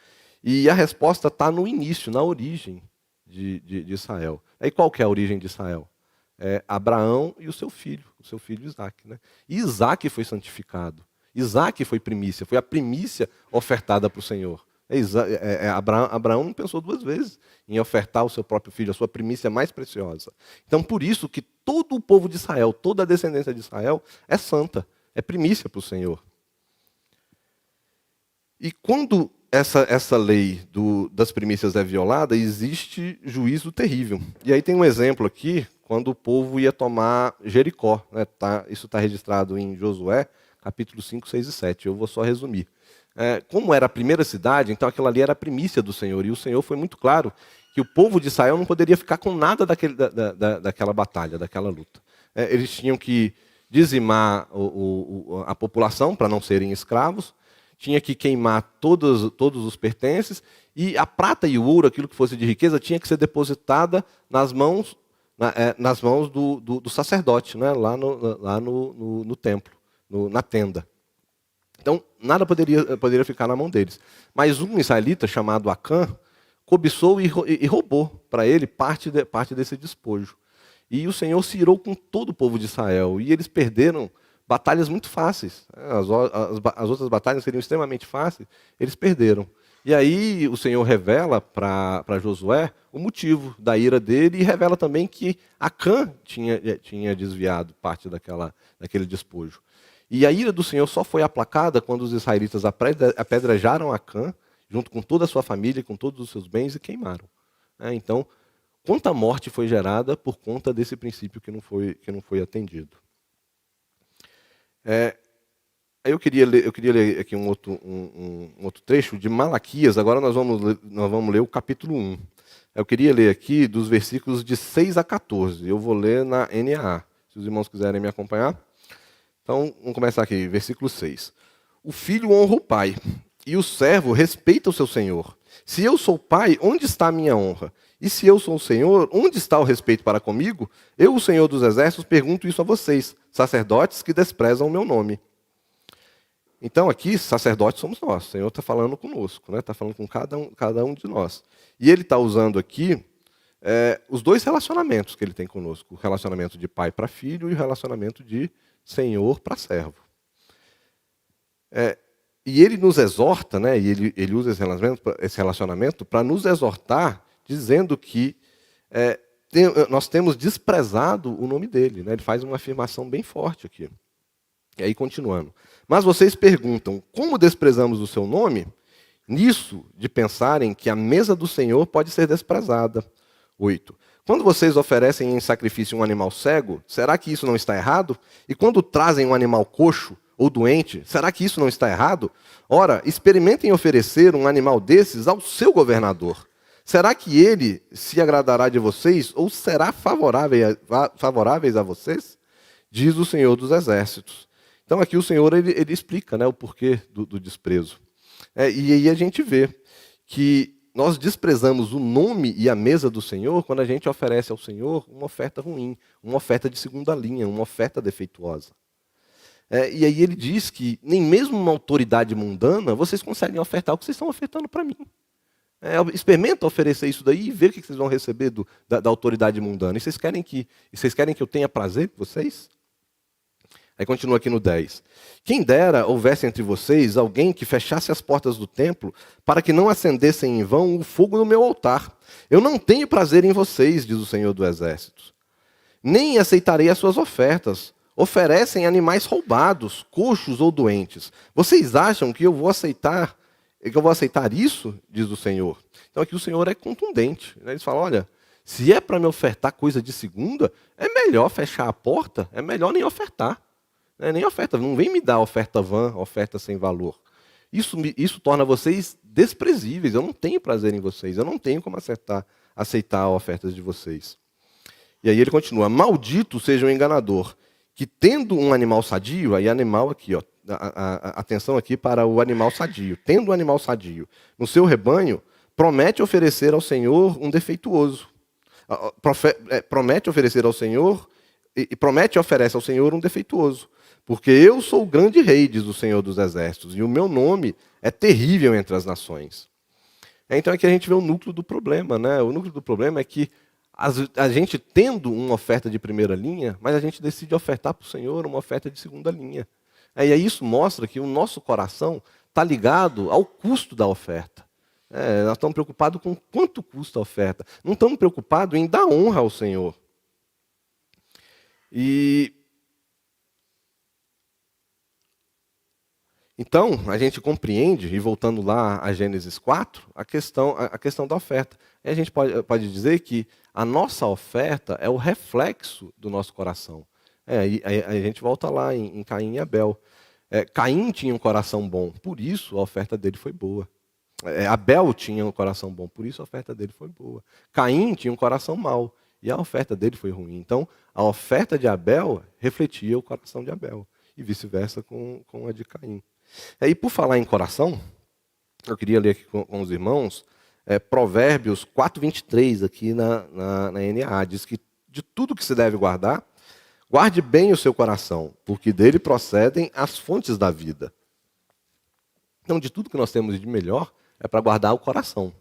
E a resposta está no início, na origem de Israel. E qual que é a origem de Israel? É Abraão e o seu filho Isaque. E Isaque foi santificado. Isaque foi primícia, foi a primícia ofertada para o Senhor. Abraão não pensou duas vezes em ofertar o seu próprio filho, a sua primícia mais preciosa. Então, por isso que todo o povo de Israel, toda a descendência de Israel é santa, é primícia para o Senhor. E quando essa lei das primícias é violada, existe juízo terrível. E aí tem um exemplo aqui, quando o povo ia tomar Jericó. Isso está registrado em Josué, capítulo 5, 6 e 7. Eu vou só resumir. Como era a primeira cidade, então aquela ali era a primícia do Senhor. E o Senhor foi muito claro que o povo de Israel não poderia ficar com nada daquela batalha, daquela luta. Eles tinham que dizimar a população para não serem escravos, tinha que queimar todos os pertences, e a prata e o ouro, aquilo que fosse de riqueza, tinha que ser depositada nas mãos do sacerdote, lá no templo, na tenda. Então, nada poderia ficar na mão deles. Mas um israelita chamado Acã cobiçou e roubou para ele parte desse despojo. E o Senhor se irou com todo o povo de Israel, e eles perderam batalhas muito fáceis. As outras batalhas seriam extremamente fáceis, eles perderam. E aí o Senhor revela para Josué o motivo da ira dele, e revela também que Acã tinha desviado parte daquele despojo. E a ira do Senhor só foi aplacada quando os israelitas apedrejaram Acã, junto com toda a sua família, com todos os seus bens, e queimaram. Então, quanta morte foi gerada por conta desse princípio que não foi atendido. Eu queria ler aqui um outro trecho de Malaquias. Agora nós vamos ler o capítulo 1. Eu queria ler aqui dos versículos de 6 a 14. Eu vou ler na NAA, se os irmãos quiserem me acompanhar. Então, vamos começar aqui, versículo 6. o filho honra o pai, e o servo respeita o seu senhor. Se eu sou pai, onde está a minha honra? E se eu sou o Senhor, onde está o respeito para comigo? Eu, o Senhor dos Exércitos, pergunto isso a vocês, sacerdotes que desprezam o meu nome. Então aqui, sacerdotes somos nós. O Senhor está falando conosco, né? Está falando com cada um de nós. E Ele está usando aqui os dois relacionamentos que Ele tem conosco. O relacionamento de pai para filho e o relacionamento de senhor para servo. E Ele nos exorta, né? E ele usa esse relacionamento para nos exortar, dizendo que nós temos desprezado o nome dele. Né? Ele faz uma afirmação bem forte aqui. E aí, continuando. Mas vocês perguntam, como desprezamos o seu nome? Nisso de pensarem que a mesa do Senhor pode ser desprezada. 8. Quando vocês oferecem em sacrifício um animal cego, será que isso não está errado? E quando trazem um animal coxo ou doente, será que isso não está errado? Ora, experimentem oferecer um animal desses ao seu governador. Será que ele se agradará de vocês ou será favoráveis a vocês? Diz o Senhor dos Exércitos. Então aqui o Senhor ele explica, né, o porquê do desprezo. E aí a gente vê que nós desprezamos o nome e a mesa do Senhor quando a gente oferece ao Senhor uma oferta ruim, uma oferta de segunda linha, uma oferta defeituosa. E aí ele diz que nem mesmo uma autoridade mundana vocês conseguem ofertar o que vocês estão ofertando para mim. Experimenta oferecer isso daí e ver o que vocês vão receber da autoridade mundana. E vocês querem que eu tenha prazer com vocês? Aí continua aqui no 10. Quem dera houvesse entre vocês alguém que fechasse as portas do templo para que não acendessem em vão o fogo no meu altar. Eu não tenho prazer em vocês, diz o Senhor dos Exércitos. Nem aceitarei as suas ofertas. Oferecem animais roubados, coxos ou doentes. Vocês acham que eu vou aceitar isso? Diz o Senhor. Então aqui o Senhor é contundente. Ele fala, olha, se é para me ofertar coisa de segunda, é melhor fechar a porta, é melhor nem ofertar. Nem oferta, não vem me dar oferta vã, oferta sem valor. Isso torna vocês desprezíveis, eu não tenho prazer em vocês, eu não tenho como aceitar ofertas de vocês. E aí ele continua, maldito seja o enganador, que tendo um animal sadio, aí animal aqui, ó, atenção aqui para o animal sadio, tendo um animal sadio no seu rebanho, promete oferecer ao Senhor um defeituoso. Promete oferecer ao Senhor, e promete e oferece ao Senhor um defeituoso. Porque eu sou o grande rei, diz o Senhor dos Exércitos, e o meu nome é terrível entre as nações. Então aqui a gente vê o núcleo do problema, né? O núcleo do problema é que a gente tendo uma oferta de primeira linha, mas a gente decide ofertar para o Senhor uma oferta de segunda linha. E aí isso mostra que o nosso coração está ligado ao custo da oferta. Nós estamos preocupados com quanto custa a oferta. Não estamos preocupados em dar honra ao Senhor. Então, a gente compreende, e voltando lá a Gênesis 4, a questão da oferta. E a gente pode dizer que a nossa oferta é o reflexo do nosso coração. A gente volta lá em Caim e Abel. Caim tinha um coração bom, por isso a oferta dele foi boa. Abel tinha um coração bom, por isso a oferta dele foi boa. Caim tinha um coração mau, e a oferta dele foi ruim. Então, a oferta de Abel refletia o coração de Abel, e vice-versa com a de Caim. E por falar em coração, eu queria ler aqui com os irmãos, Provérbios 4:23, aqui na NAA, diz que de tudo que se deve guardar, guarde bem o seu coração, porque dele procedem as fontes da vida. Então, de tudo que nós temos de melhor, é para guardar o coração.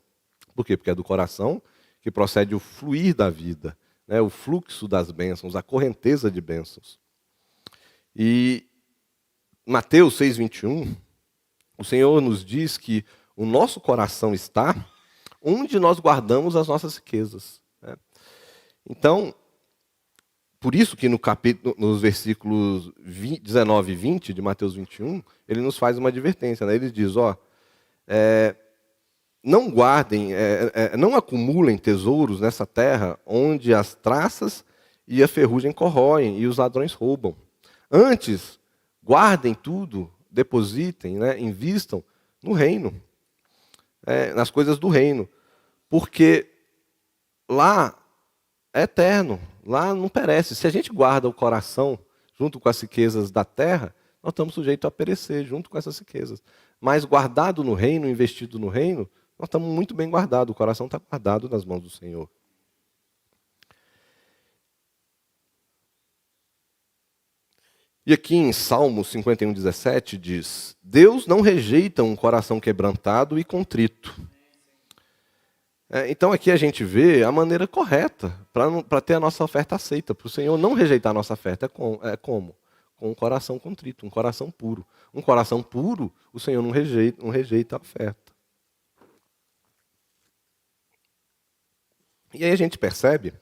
Por quê? Porque é do coração que procede o fluir da vida, né? O fluxo das bênçãos, a correnteza de bênçãos. E Mateus 6:21, o Senhor nos diz que o nosso coração está onde nós guardamos as nossas riquezas. Né? Então, por isso que nos versículos 19 e 20 de Mateus 21, ele nos faz uma advertência. Né? Ele diz, não guardem, não acumulem tesouros nessa terra onde as traças e a ferrugem corroem e os ladrões roubam. Antes, guardem tudo, depositem, né, invistam no reino, nas coisas do reino, porque lá é eterno, lá não perece. Se a gente guarda o coração junto com as riquezas da terra, nós estamos sujeitos a perecer junto com essas riquezas. Mas guardado no reino, investido no reino, nós estamos muito bem guardados, o coração está guardado nas mãos do Senhor. E aqui em Salmo 51:17 diz: Deus não rejeita um coração quebrantado e contrito. Então aqui a gente vê a maneira correta para ter a nossa oferta aceita, para o Senhor não rejeitar a nossa oferta. Como? Com um coração contrito, um coração puro. Um coração puro, o Senhor não rejeita a oferta. E aí a gente percebe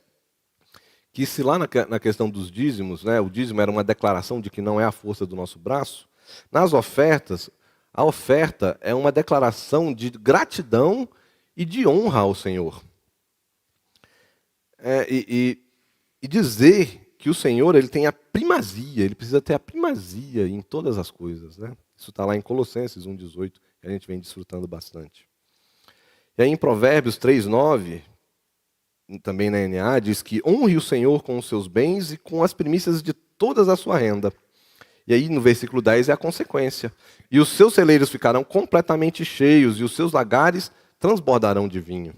que se lá na questão dos dízimos, né, o dízimo era uma declaração de que não é a força do nosso braço, nas ofertas, a oferta é uma declaração de gratidão e de honra ao Senhor. E dizer que o Senhor ele tem a primazia, ele precisa ter a primazia em todas as coisas. Né? Isso está lá em Colossenses 1:18, que a gente vem desfrutando bastante. E aí em Provérbios 3:9, também na NA, diz que honre o Senhor com os seus bens e com as primícias de toda a sua renda. E aí no versículo 10 é a consequência. E os seus celeiros ficarão completamente cheios e os seus lagares transbordarão de vinho.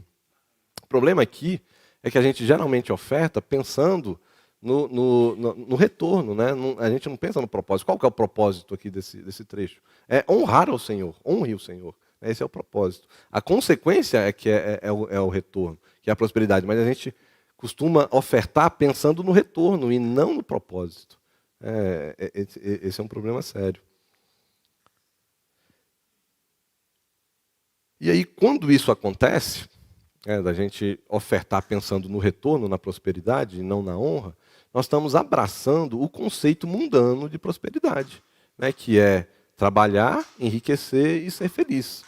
O problema aqui é que a gente geralmente oferta pensando no retorno. Né? A gente não pensa no propósito. Qual que é o propósito aqui desse trecho? É honrar ao Senhor, honre o Senhor. Esse é o propósito. A consequência é que é o retorno, que é a prosperidade. Mas a gente costuma ofertar pensando no retorno e não no propósito. Esse é um problema sério. E aí, quando isso acontece, da gente ofertar pensando no retorno, na prosperidade e não na honra, nós estamos abraçando o conceito mundano de prosperidade, né, que é trabalhar, enriquecer e ser feliz.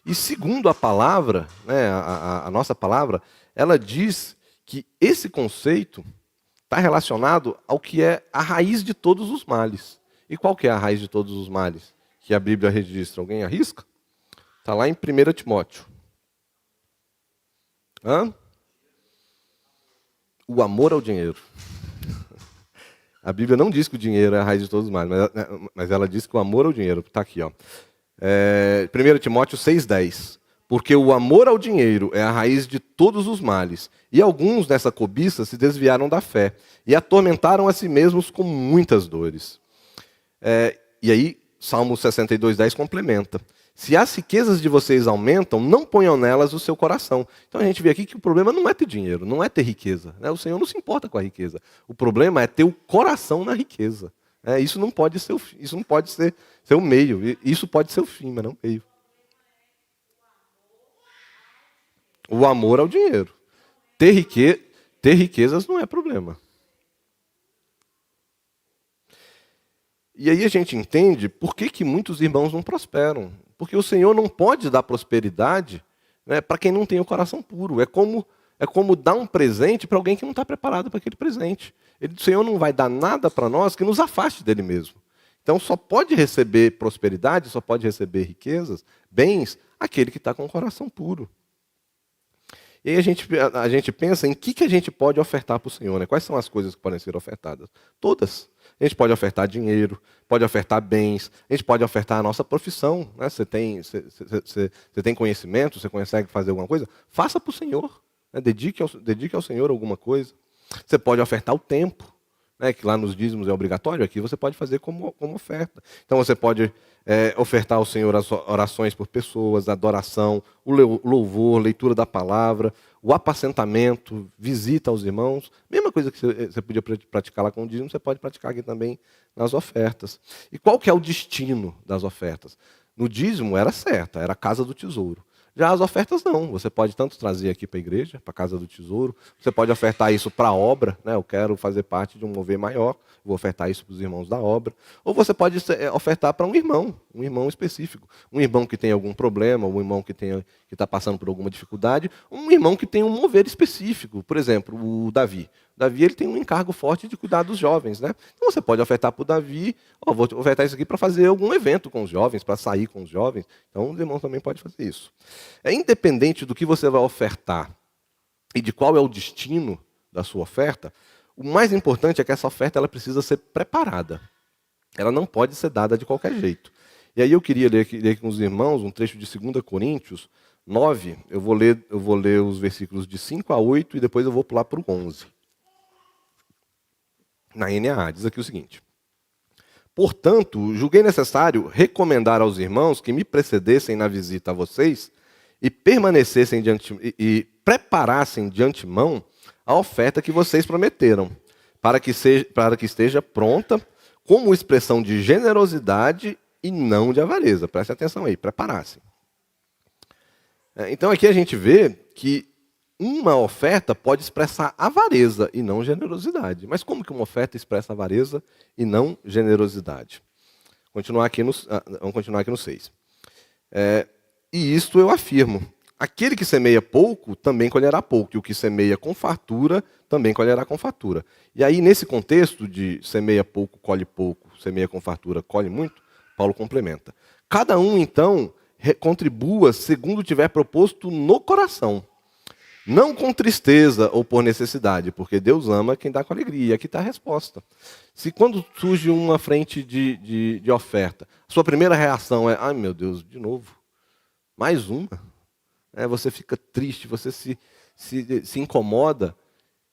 E segundo a palavra, né, a nossa palavra, ela diz que esse conceito está relacionado ao que é a raiz de todos os males. E qual que é a raiz de todos os males que a Bíblia registra? Alguém arrisca? Está lá em 1 Timóteo. O amor ao dinheiro. A Bíblia não diz que o dinheiro é a raiz de todos os males, mas ela diz que o amor ao dinheiro. Está aqui, ó. 1 Timóteo 6,10. Porque o amor ao dinheiro é a raiz de todos os males, e alguns nessa cobiça se desviaram da fé, e atormentaram a si mesmos com muitas dores. E aí, Salmo 62,10 complementa. Se as riquezas de vocês aumentam, não ponham nelas o seu coração. Então a gente vê aqui que o problema não é ter dinheiro, não é ter riqueza. Né? O Senhor não se importa com a riqueza. O problema é ter o coração na riqueza. Isso não pode ser o meio. Isso pode ser o fim, mas não o meio. O amor ao dinheiro. Ter riquezas não é problema. E aí a gente entende por que muitos irmãos não prosperam. Porque o Senhor não pode dar prosperidade, né, para quem não tem o coração puro. É como dar um presente para alguém que não está preparado para aquele presente. O Senhor não vai dar nada para nós que nos afaste dele mesmo. Então só pode receber prosperidade, só pode receber riquezas, bens, aquele que está com o coração puro. E aí a gente pensa em que a gente pode ofertar para o Senhor. Né? Quais são as coisas que podem ser ofertadas? Todas. A gente pode ofertar dinheiro, pode ofertar bens, a gente pode ofertar a nossa profissão. Né? Você tem conhecimento, você consegue fazer alguma coisa? Faça para o Senhor. Né? Dedique ao Senhor alguma coisa. Você pode ofertar o tempo, né? Que lá nos dízimos é obrigatório, aqui você pode fazer como oferta. Então você pode ofertar ao Senhor as orações por pessoas, a adoração, o louvor, leitura da palavra, o apacentamento, visita aos irmãos. Mesma coisa que você podia praticar lá com o dízimo, você pode praticar aqui também nas ofertas. E qual que é o destino das ofertas? No dízimo era certa, era a casa do tesouro. Já as ofertas não, você pode tanto trazer aqui para a igreja, para a casa do tesouro, você pode ofertar isso para a obra, né? Eu quero fazer parte de um mover maior, vou ofertar isso para os irmãos da obra, ou você pode ofertar para um irmão específico, um irmão que tem algum problema, um irmão que está passando por alguma dificuldade, um irmão que tem um mover específico, por exemplo, o Davi. Davi ele tem um encargo forte de cuidar dos jovens, né? Então você pode ofertar para o Davi, vou ofertar isso aqui para fazer algum evento com os jovens, para sair com os jovens. Então os irmãos também podem fazer isso. Independente do que você vai ofertar e de qual é o destino da sua oferta, o mais importante é que essa oferta ela precisa ser preparada. ela não pode ser dada de qualquer jeito. E aí eu queria ler aqui com os irmãos um trecho de 2 Coríntios 9. Eu vou ler os versículos de 5 a 8 e depois eu vou pular para o 11. Na NAA, diz aqui o seguinte: portanto, julguei necessário recomendar aos irmãos que me precedessem na visita a vocês e permanecessem e preparassem de antemão a oferta que vocês prometeram, para que esteja pronta como expressão de generosidade e não de avareza. Preste atenção aí, preparassem. Então aqui a gente vê que uma oferta pode expressar avareza e não generosidade. Mas como que uma oferta expressa avareza e não generosidade? Vamos continuar aqui no 6. E isto eu afirmo: aquele que semeia pouco, também colherá pouco, e o que semeia com fartura, também colherá com fartura. E aí, nesse contexto de semeia pouco, semeia com fartura, colhe muito, Paulo complementa: cada um, então, contribua segundo tiver proposto no coração, não com tristeza ou por necessidade, porque Deus ama quem dá com alegria. E aqui está a resposta. Se quando surge uma frente de oferta, sua primeira reação é: ai meu Deus, de novo, mais uma. Você fica triste, você se incomoda.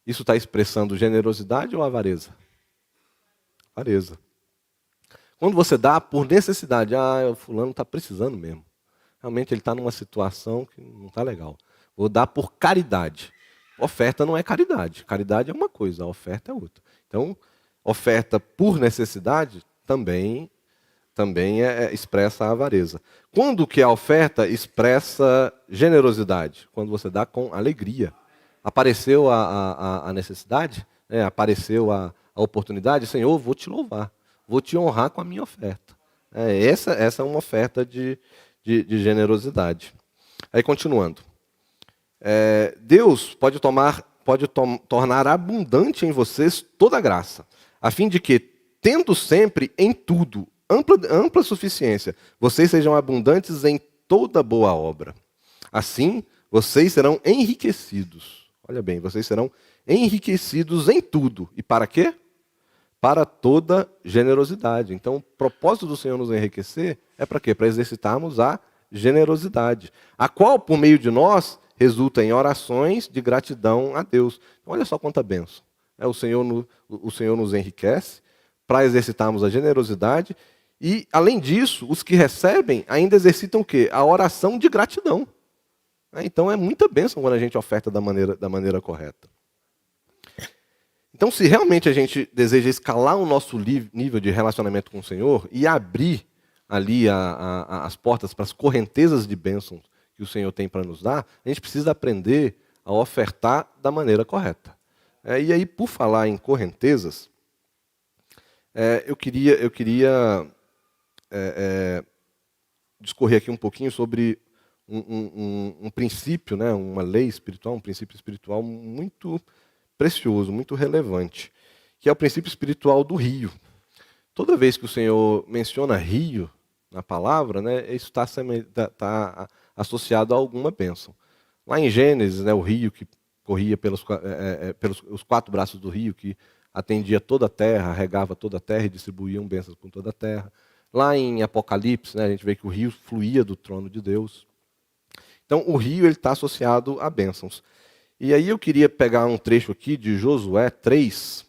Isso está expressando generosidade ou avareza? Avareza. Quando você dá por necessidade, o fulano está precisando mesmo. Realmente ele está numa situação que não está legal. Vou dar por caridade. Oferta não é caridade. Caridade é uma coisa, a oferta é outra. Então, oferta por necessidade também expressa a avareza. Quando que a oferta expressa generosidade? Quando você dá com alegria. Apareceu a necessidade, apareceu a oportunidade, Senhor, vou te louvar, vou te honrar com a minha oferta. Essa é uma oferta de generosidade. Aí, continuando. Deus pode tornar abundante em vocês toda a graça, a fim de que, tendo sempre em tudo ampla suficiência, vocês sejam abundantes em toda boa obra. Assim, vocês serão enriquecidos. Olha bem, vocês serão enriquecidos em tudo. E para quê? Para toda generosidade. Então, o propósito do Senhor nos enriquecer é para quê? Para exercitarmos a generosidade, a qual, por meio de nós, resulta em orações de gratidão a Deus. Então, olha só quanta bênção. O Senhor nos enriquece para exercitarmos a generosidade e, além disso, os que recebem ainda exercitam o quê? A oração de gratidão. Então, é muita bênção quando a gente oferta da maneira correta. Então, se realmente a gente deseja escalar o nosso nível de relacionamento com o Senhor e abrir ali as portas para as correntezas de bênçãos que o Senhor tem para nos dar, a gente precisa aprender a ofertar da maneira correta. E aí, por falar em correntezas, eu queria discorrer aqui um pouquinho sobre um princípio, uma lei espiritual, um princípio espiritual muito precioso, muito relevante, que é o princípio espiritual do rio. Toda vez que o Senhor menciona rio na palavra, isso está associado a alguma bênção. Lá em Gênesis, o rio que corria pelos os 4 braços do rio, que atendia toda a terra, regava toda a terra e distribuía bênçãos por toda a terra. Lá em Apocalipse, a gente vê que o rio fluía do trono de Deus. Então, o rio está associado a bênçãos. E aí eu queria pegar um trecho aqui de Josué 3,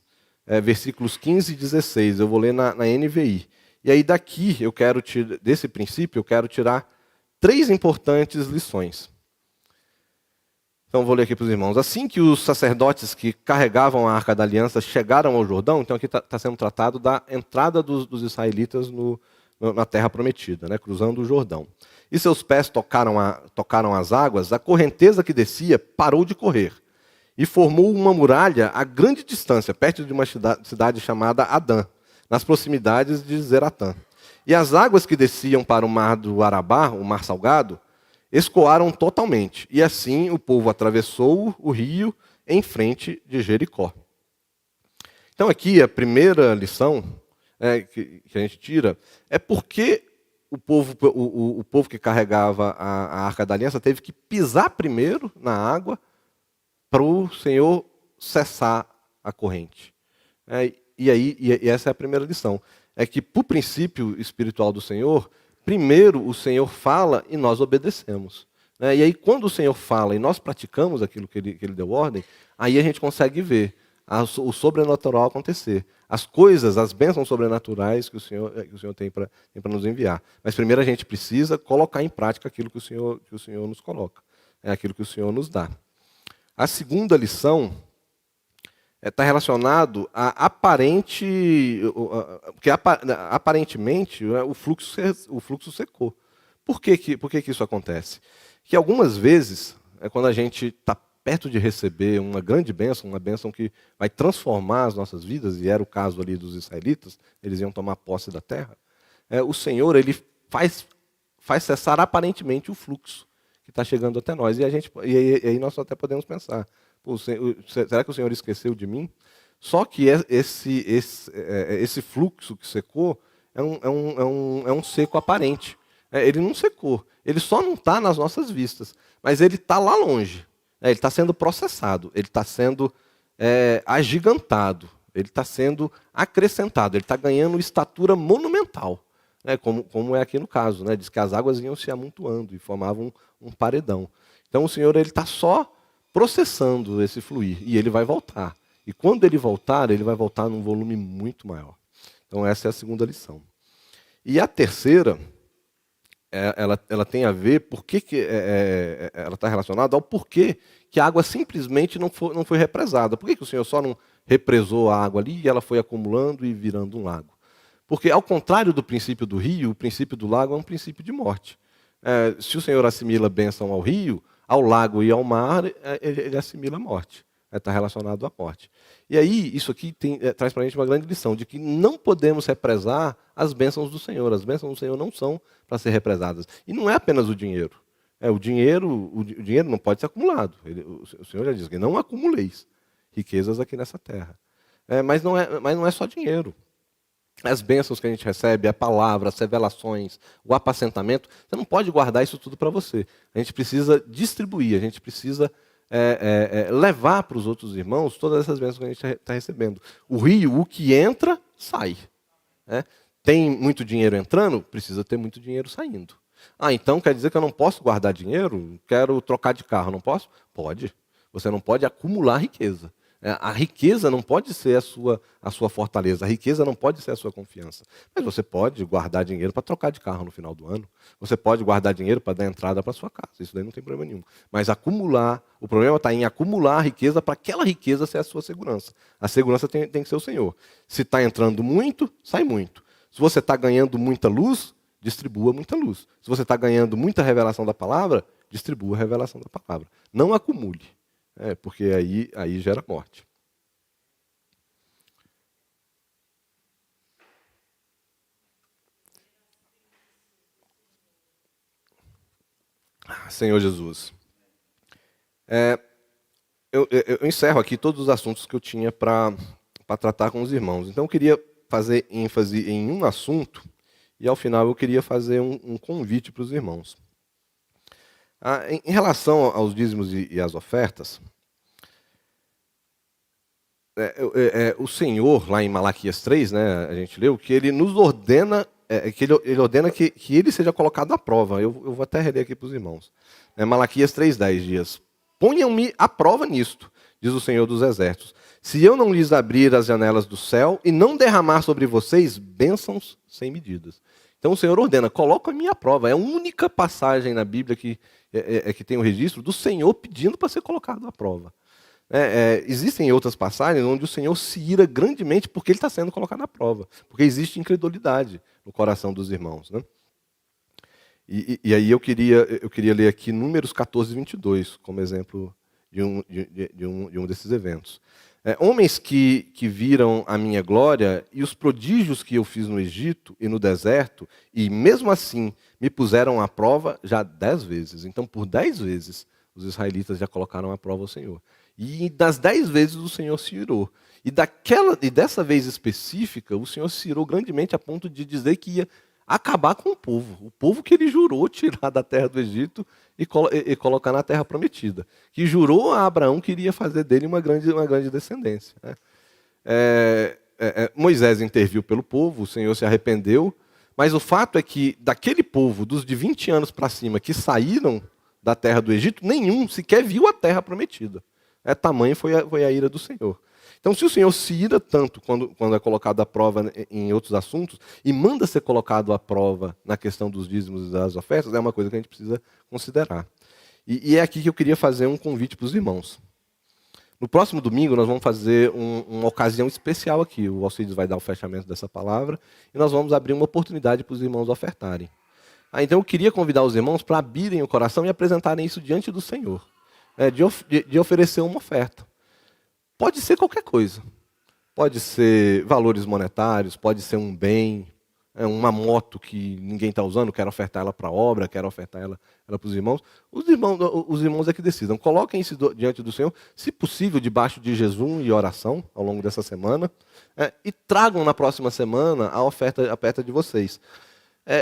versículos 15 e 16. Eu vou ler na NVI. E aí daqui, desse princípio, eu quero tirar 3 importantes lições. Então, vou ler aqui para os irmãos. Assim que os sacerdotes que carregavam a Arca da Aliança chegaram ao Jordão, então aqui está sendo tratado da entrada dos israelitas na Terra Prometida, cruzando o Jordão. E seus pés tocaram as águas, a correnteza que descia parou de correr e formou uma muralha a grande distância, perto de uma cidade chamada Adã, nas proximidades de Zeratã. E as águas que desciam para o mar do Arabá, o mar salgado, escoaram totalmente. E assim o povo atravessou o rio em frente de Jericó. Então aqui a primeira lição que a gente tira é porque o povo que carregava a Arca da Aliança teve que pisar primeiro na água para o Senhor cessar a corrente. E essa é a primeira lição. é que, por princípio espiritual do Senhor, primeiro o Senhor fala e nós obedecemos. E aí, quando o Senhor fala e nós praticamos aquilo que Ele deu ordem, aí a gente consegue ver o sobrenatural acontecer. As coisas, as bênçãos sobrenaturais que o Senhor tem para nos enviar. Mas primeiro a gente precisa colocar em prática aquilo que o Senhor nos coloca. É aquilo que o Senhor nos dá. A segunda lição está relacionado a aparente, porque aparentemente o fluxo secou. Por que isso acontece? Que algumas vezes, quando a gente está perto de receber uma grande bênção, uma bênção que vai transformar as nossas vidas, e era o caso ali dos israelitas, eles iam tomar posse da terra, o Senhor ele faz cessar aparentemente o fluxo que está chegando até nós. E aí nós até podemos pensar, será que o Senhor esqueceu de mim? Só que esse fluxo que secou é um seco aparente. Ele não secou, ele só não está nas nossas vistas, mas ele está lá longe. Ele está sendo processado, ele está sendo agigantado, ele está sendo acrescentado, ele está ganhando estatura monumental, como é aqui no caso. Diz que as águas iam se amontoando e formavam um paredão. Então o Senhor está só processando esse fluir, e ele vai voltar. E quando ele voltar num volume muito maior. Então essa é a segunda lição. E a terceira, ela tem a ver, ela está relacionada ao porquê que a água simplesmente não foi represada. Por que o Senhor só não represou a água ali e ela foi acumulando e virando um lago? Porque, ao contrário do princípio do rio, o princípio do lago é um princípio de morte. Se o Senhor assimila a bênção ao rio, ao lago e ao mar, ele assimila a morte. Está relacionado à morte. E aí, isso aqui traz para a gente uma grande lição, de que não podemos represar as bênçãos do Senhor. As bênçãos do Senhor não são para ser represadas. E não é apenas o dinheiro. O dinheiro não pode ser acumulado. O Senhor já diz que não acumuleis riquezas aqui nessa terra. Mas não é só dinheiro. As bênçãos que a gente recebe, a palavra, as revelações, o apacentamento, você não pode guardar isso tudo para você. A gente precisa distribuir, a gente precisa levar para os outros irmãos todas essas bênçãos que a gente está recebendo. O rio, o que entra, sai. Tem muito dinheiro entrando, precisa ter muito dinheiro saindo. Então quer dizer que eu não posso guardar dinheiro? Quero trocar de carro, não posso? Pode. Você não pode acumular riqueza. A riqueza não pode ser a sua fortaleza, a riqueza não pode ser a sua confiança. Mas você pode guardar dinheiro para trocar de carro no final do ano. Você pode guardar dinheiro para dar entrada para sua casa. Isso daí não tem problema nenhum. Mas o problema está em acumular a riqueza para aquela riqueza ser a sua segurança. A segurança tem que ser o Senhor. Se está entrando muito, sai muito. Se você está ganhando muita luz, distribua muita luz. Se você está ganhando muita revelação da palavra, distribua a revelação da palavra. Não acumule. Porque aí gera morte. Senhor Jesus. Eu encerro aqui todos os assuntos que eu tinha para tratar com os irmãos. Então eu queria fazer ênfase em um assunto e ao final eu queria fazer um convite para os irmãos. Em relação aos dízimos e às ofertas, o Senhor, lá em Malaquias 3, a gente leu, que ele nos ordena, que ele ordena que ele seja colocado à prova. Eu vou até reler aqui para os irmãos. Malaquias 3,10 dias. Ponham-me à prova nisto, diz o Senhor dos Exércitos, se eu não lhes abrir as janelas do céu e não derramar sobre vocês bênçãos sem medidas. Então o Senhor ordena, coloca-me à prova. É a única passagem na Bíblia que tem o registro do Senhor pedindo para ser colocado à prova. Existem outras passagens onde o Senhor se ira grandemente porque ele está sendo colocado à prova. Porque existe incredulidade no coração dos irmãos. E aí eu queria ler aqui Números 14, 22, como exemplo de um desses eventos. Homens que viram a minha glória e os prodígios que eu fiz no Egito e no deserto, e mesmo assim me puseram à prova já 10 vezes. Então, por 10 vezes, os israelitas já colocaram à prova o Senhor. E das 10 vezes o Senhor se irou. E dessa vez específica, o Senhor se irou grandemente a ponto de dizer que ia acabar com o povo que ele jurou tirar da terra do Egito e colocar na terra prometida, que jurou a Abraão que iria fazer dele uma grande descendência. Moisés interviu pelo povo, o Senhor se arrependeu, mas o fato é que daquele povo, dos de 20 anos para cima, que saíram da terra do Egito, nenhum sequer viu a terra prometida. Tamanho foi a ira do Senhor. Então, se o Senhor se ira tanto quando é colocado à prova em outros assuntos, e manda ser colocado à prova na questão dos dízimos e das ofertas, é uma coisa que a gente precisa considerar. E é aqui que eu queria fazer um convite para os irmãos. No próximo domingo, nós vamos fazer uma ocasião especial aqui. O Alcides vai dar o fechamento dessa palavra, e nós vamos abrir uma oportunidade para os irmãos ofertarem. Então, eu queria convidar os irmãos para abrirem o coração e apresentarem isso diante do Senhor, de oferecer uma oferta. Pode ser qualquer coisa. Pode ser valores monetários, pode ser um bem, uma moto que ninguém está usando, quero ofertar ela para a obra, quero ofertar ela para os irmãos. Os irmãos é que decidam. Coloquem isso diante do Senhor, se possível, debaixo de jejum e oração, ao longo dessa semana, e tragam na próxima semana a oferta de vocês.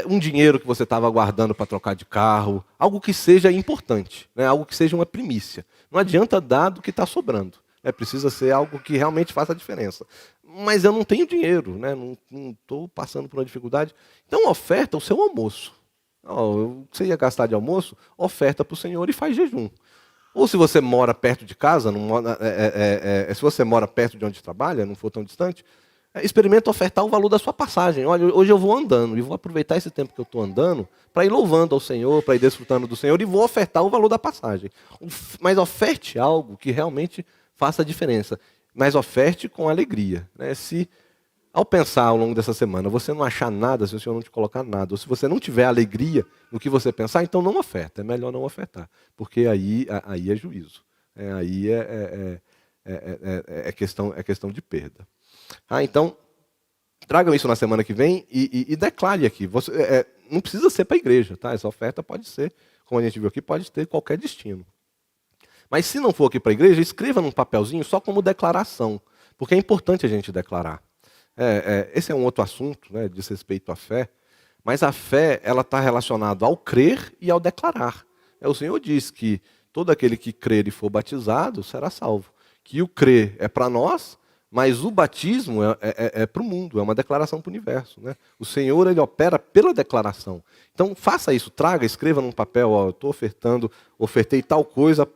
Um dinheiro que você estava guardando para trocar de carro, algo que seja importante, algo que seja uma primícia. Não adianta dar do que está sobrando. Precisa ser algo que realmente faça a diferença. Mas eu não tenho dinheiro, não estou passando por uma dificuldade. Então oferta o seu almoço. O que você ia gastar de almoço, oferta para o Senhor e faz jejum. Ou se você mora perto de casa, se você mora perto de onde trabalha, não for tão distante, experimenta ofertar o valor da sua passagem. Olha, hoje eu vou andando e vou aproveitar esse tempo que eu estou andando para ir louvando ao Senhor, para ir desfrutando do Senhor, e vou ofertar o valor da passagem. Mas oferte algo que realmente faça a diferença, mas oferte com alegria. Se, ao pensar ao longo dessa semana, você não achar nada, se o Senhor não te colocar nada, ou se você não tiver alegria no que você pensar, então não oferta, é melhor não ofertar, porque aí é juízo, aí é questão de perda. Então, tragam isso na semana que vem e declare aqui. Não precisa ser para a igreja, tá? Essa oferta pode ser, como a gente viu aqui, pode ter qualquer destino. Mas se não for aqui para a igreja, escreva num papelzinho só como declaração, porque é importante a gente declarar. Esse é um outro assunto, diz respeito à fé, mas a fé ela está relacionada ao crer e ao declarar. O Senhor diz que todo aquele que crer e for batizado será salvo. Que o crer é para nós, mas o batismo é para o mundo, é uma declaração para o universo. O Senhor ele opera pela declaração. Então faça isso, traga, escreva num papel, eu estou ofertei tal coisa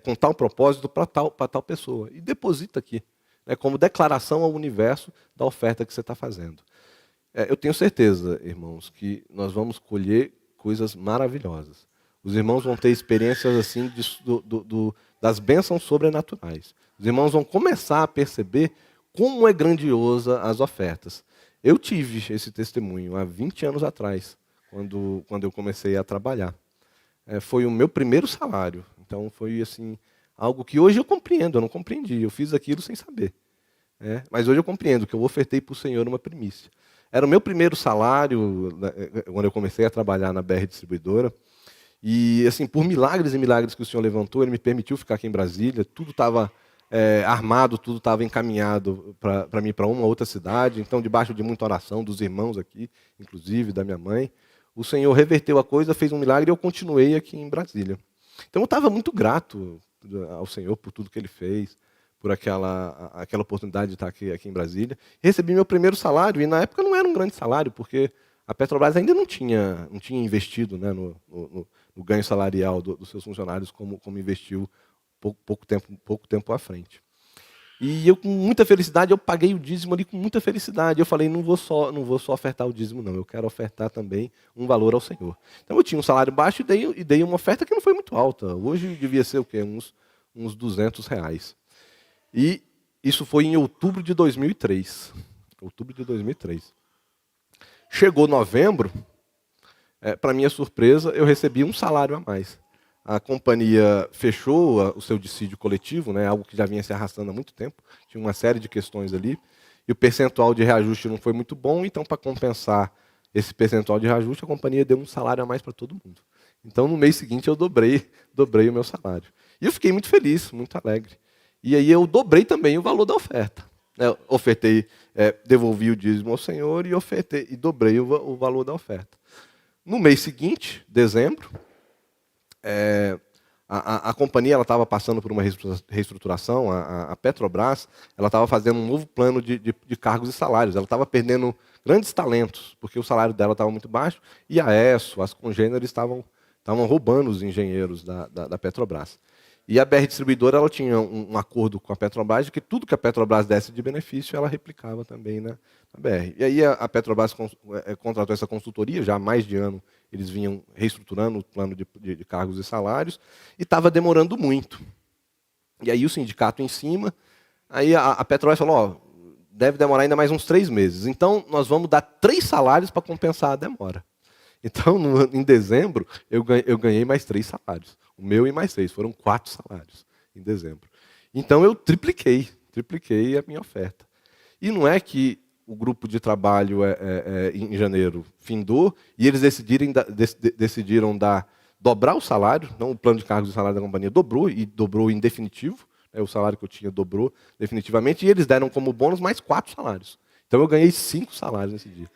com tal propósito para tal pessoa. E deposita aqui, como declaração ao universo da oferta que você está fazendo. Eu tenho certeza, irmãos, que nós vamos colher coisas maravilhosas. Os irmãos vão ter experiências assim das bênçãos sobrenaturais. Os irmãos vão começar a perceber como é grandiosa as ofertas. Eu tive esse testemunho há 20 anos atrás, quando eu comecei a trabalhar. Foi o meu primeiro salário. Então foi assim, algo que hoje eu compreendo, eu não compreendi, eu fiz aquilo sem saber. Mas hoje eu compreendo que eu ofertei para o Senhor uma primícia. Era o meu primeiro salário, quando eu comecei a trabalhar na BR Distribuidora. E assim, por milagres e milagres que o Senhor levantou, Ele me permitiu ficar aqui em Brasília, tudo estava armado, tudo estava encaminhado para mim para uma outra cidade. Então, debaixo de muita oração dos irmãos aqui, inclusive da minha mãe, o Senhor reverteu a coisa, fez um milagre e eu continuei aqui em Brasília. Então eu estava muito grato ao Senhor por tudo que Ele fez, por aquela oportunidade de estar aqui em Brasília. Recebi meu primeiro salário, e na época não era um grande salário, porque a Petrobras ainda não tinha investido no ganho salarial dos seus funcionários como investiu pouco tempo à frente. E eu, com muita felicidade, eu paguei o dízimo ali com muita felicidade. Eu falei, não vou só ofertar o dízimo, não. Eu quero ofertar também um valor ao Senhor. Então eu tinha um salário baixo e dei uma oferta que não foi muito alta. Hoje devia ser o quê? Uns R$200. E isso foi em outubro de 2003. Outubro de 2003. Chegou novembro, para minha surpresa, eu recebi um salário a mais. A companhia fechou o seu dissídio coletivo, algo que já vinha se arrastando há muito tempo. Tinha uma série de questões ali. E o percentual de reajuste não foi muito bom, então, para compensar esse percentual de reajuste, a companhia deu um salário a mais para todo mundo. Então, no mês seguinte, eu dobrei o meu salário. E eu fiquei muito feliz, muito alegre. E aí eu dobrei também o valor da oferta. Ofertei, devolvi o dízimo ao Senhor e dobrei o valor da oferta. No mês seguinte, dezembro, A companhia estava passando por uma reestruturação, a Petrobras ela estava fazendo um novo plano de cargos e salários. Ela estava perdendo grandes talentos, porque o salário dela estava muito baixo, e a ESSO, as congêneres estavam roubando os engenheiros da Petrobras. E a BR Distribuidora ela tinha um acordo com a Petrobras de que tudo que a Petrobras desse de benefício, ela replicava também na BR. E aí a Petrobras contratou essa consultoria, já há mais de ano eles vinham reestruturando o plano de cargos e salários, e estava demorando muito. E aí o sindicato em cima, aí a Petrobras falou, ó, deve demorar ainda mais uns 3 meses. Então nós vamos dar 3 salários para compensar a demora. Então, em dezembro, eu ganhei mais 3 salários. O meu e mais 3. Foram 4 salários em dezembro. Então, eu tripliquei a minha oferta. E não é que o grupo de trabalho em janeiro findou e eles decidiram dobrar o salário. Então, o plano de cargos e salário da companhia dobrou, e dobrou em definitivo. O salário que eu tinha dobrou definitivamente. E eles deram como bônus mais 4 salários. Então, eu ganhei 5 salários nesse dia.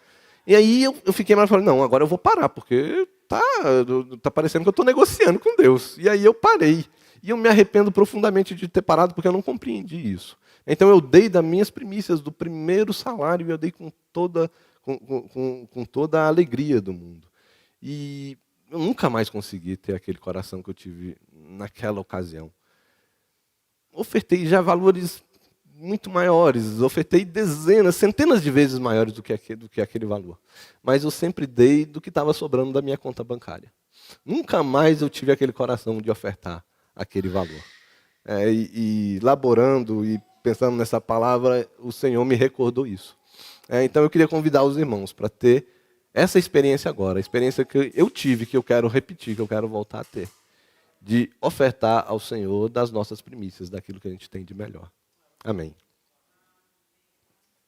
E aí eu fiquei mais e falei, não, agora eu vou parar, porque tá parecendo que eu estou negociando com Deus. E aí eu parei. E eu me arrependo profundamente de ter parado, porque eu não compreendi isso. Então eu dei das minhas primícias do primeiro salário, e eu dei com toda a alegria do mundo. E eu nunca mais consegui ter aquele coração que eu tive naquela ocasião. Ofertei já valores muito maiores, ofertei dezenas, centenas de vezes maiores do que aquele valor. Mas eu sempre dei do que estava sobrando da minha conta bancária. Nunca mais eu tive aquele coração de ofertar aquele valor. E laborando e pensando nessa palavra, o Senhor me recordou isso. Então eu queria convidar os irmãos para ter essa experiência agora, a experiência que eu tive, que eu quero repetir, que eu quero voltar a ter, de ofertar ao Senhor das nossas primícias, daquilo que a gente tem de melhor. Amém.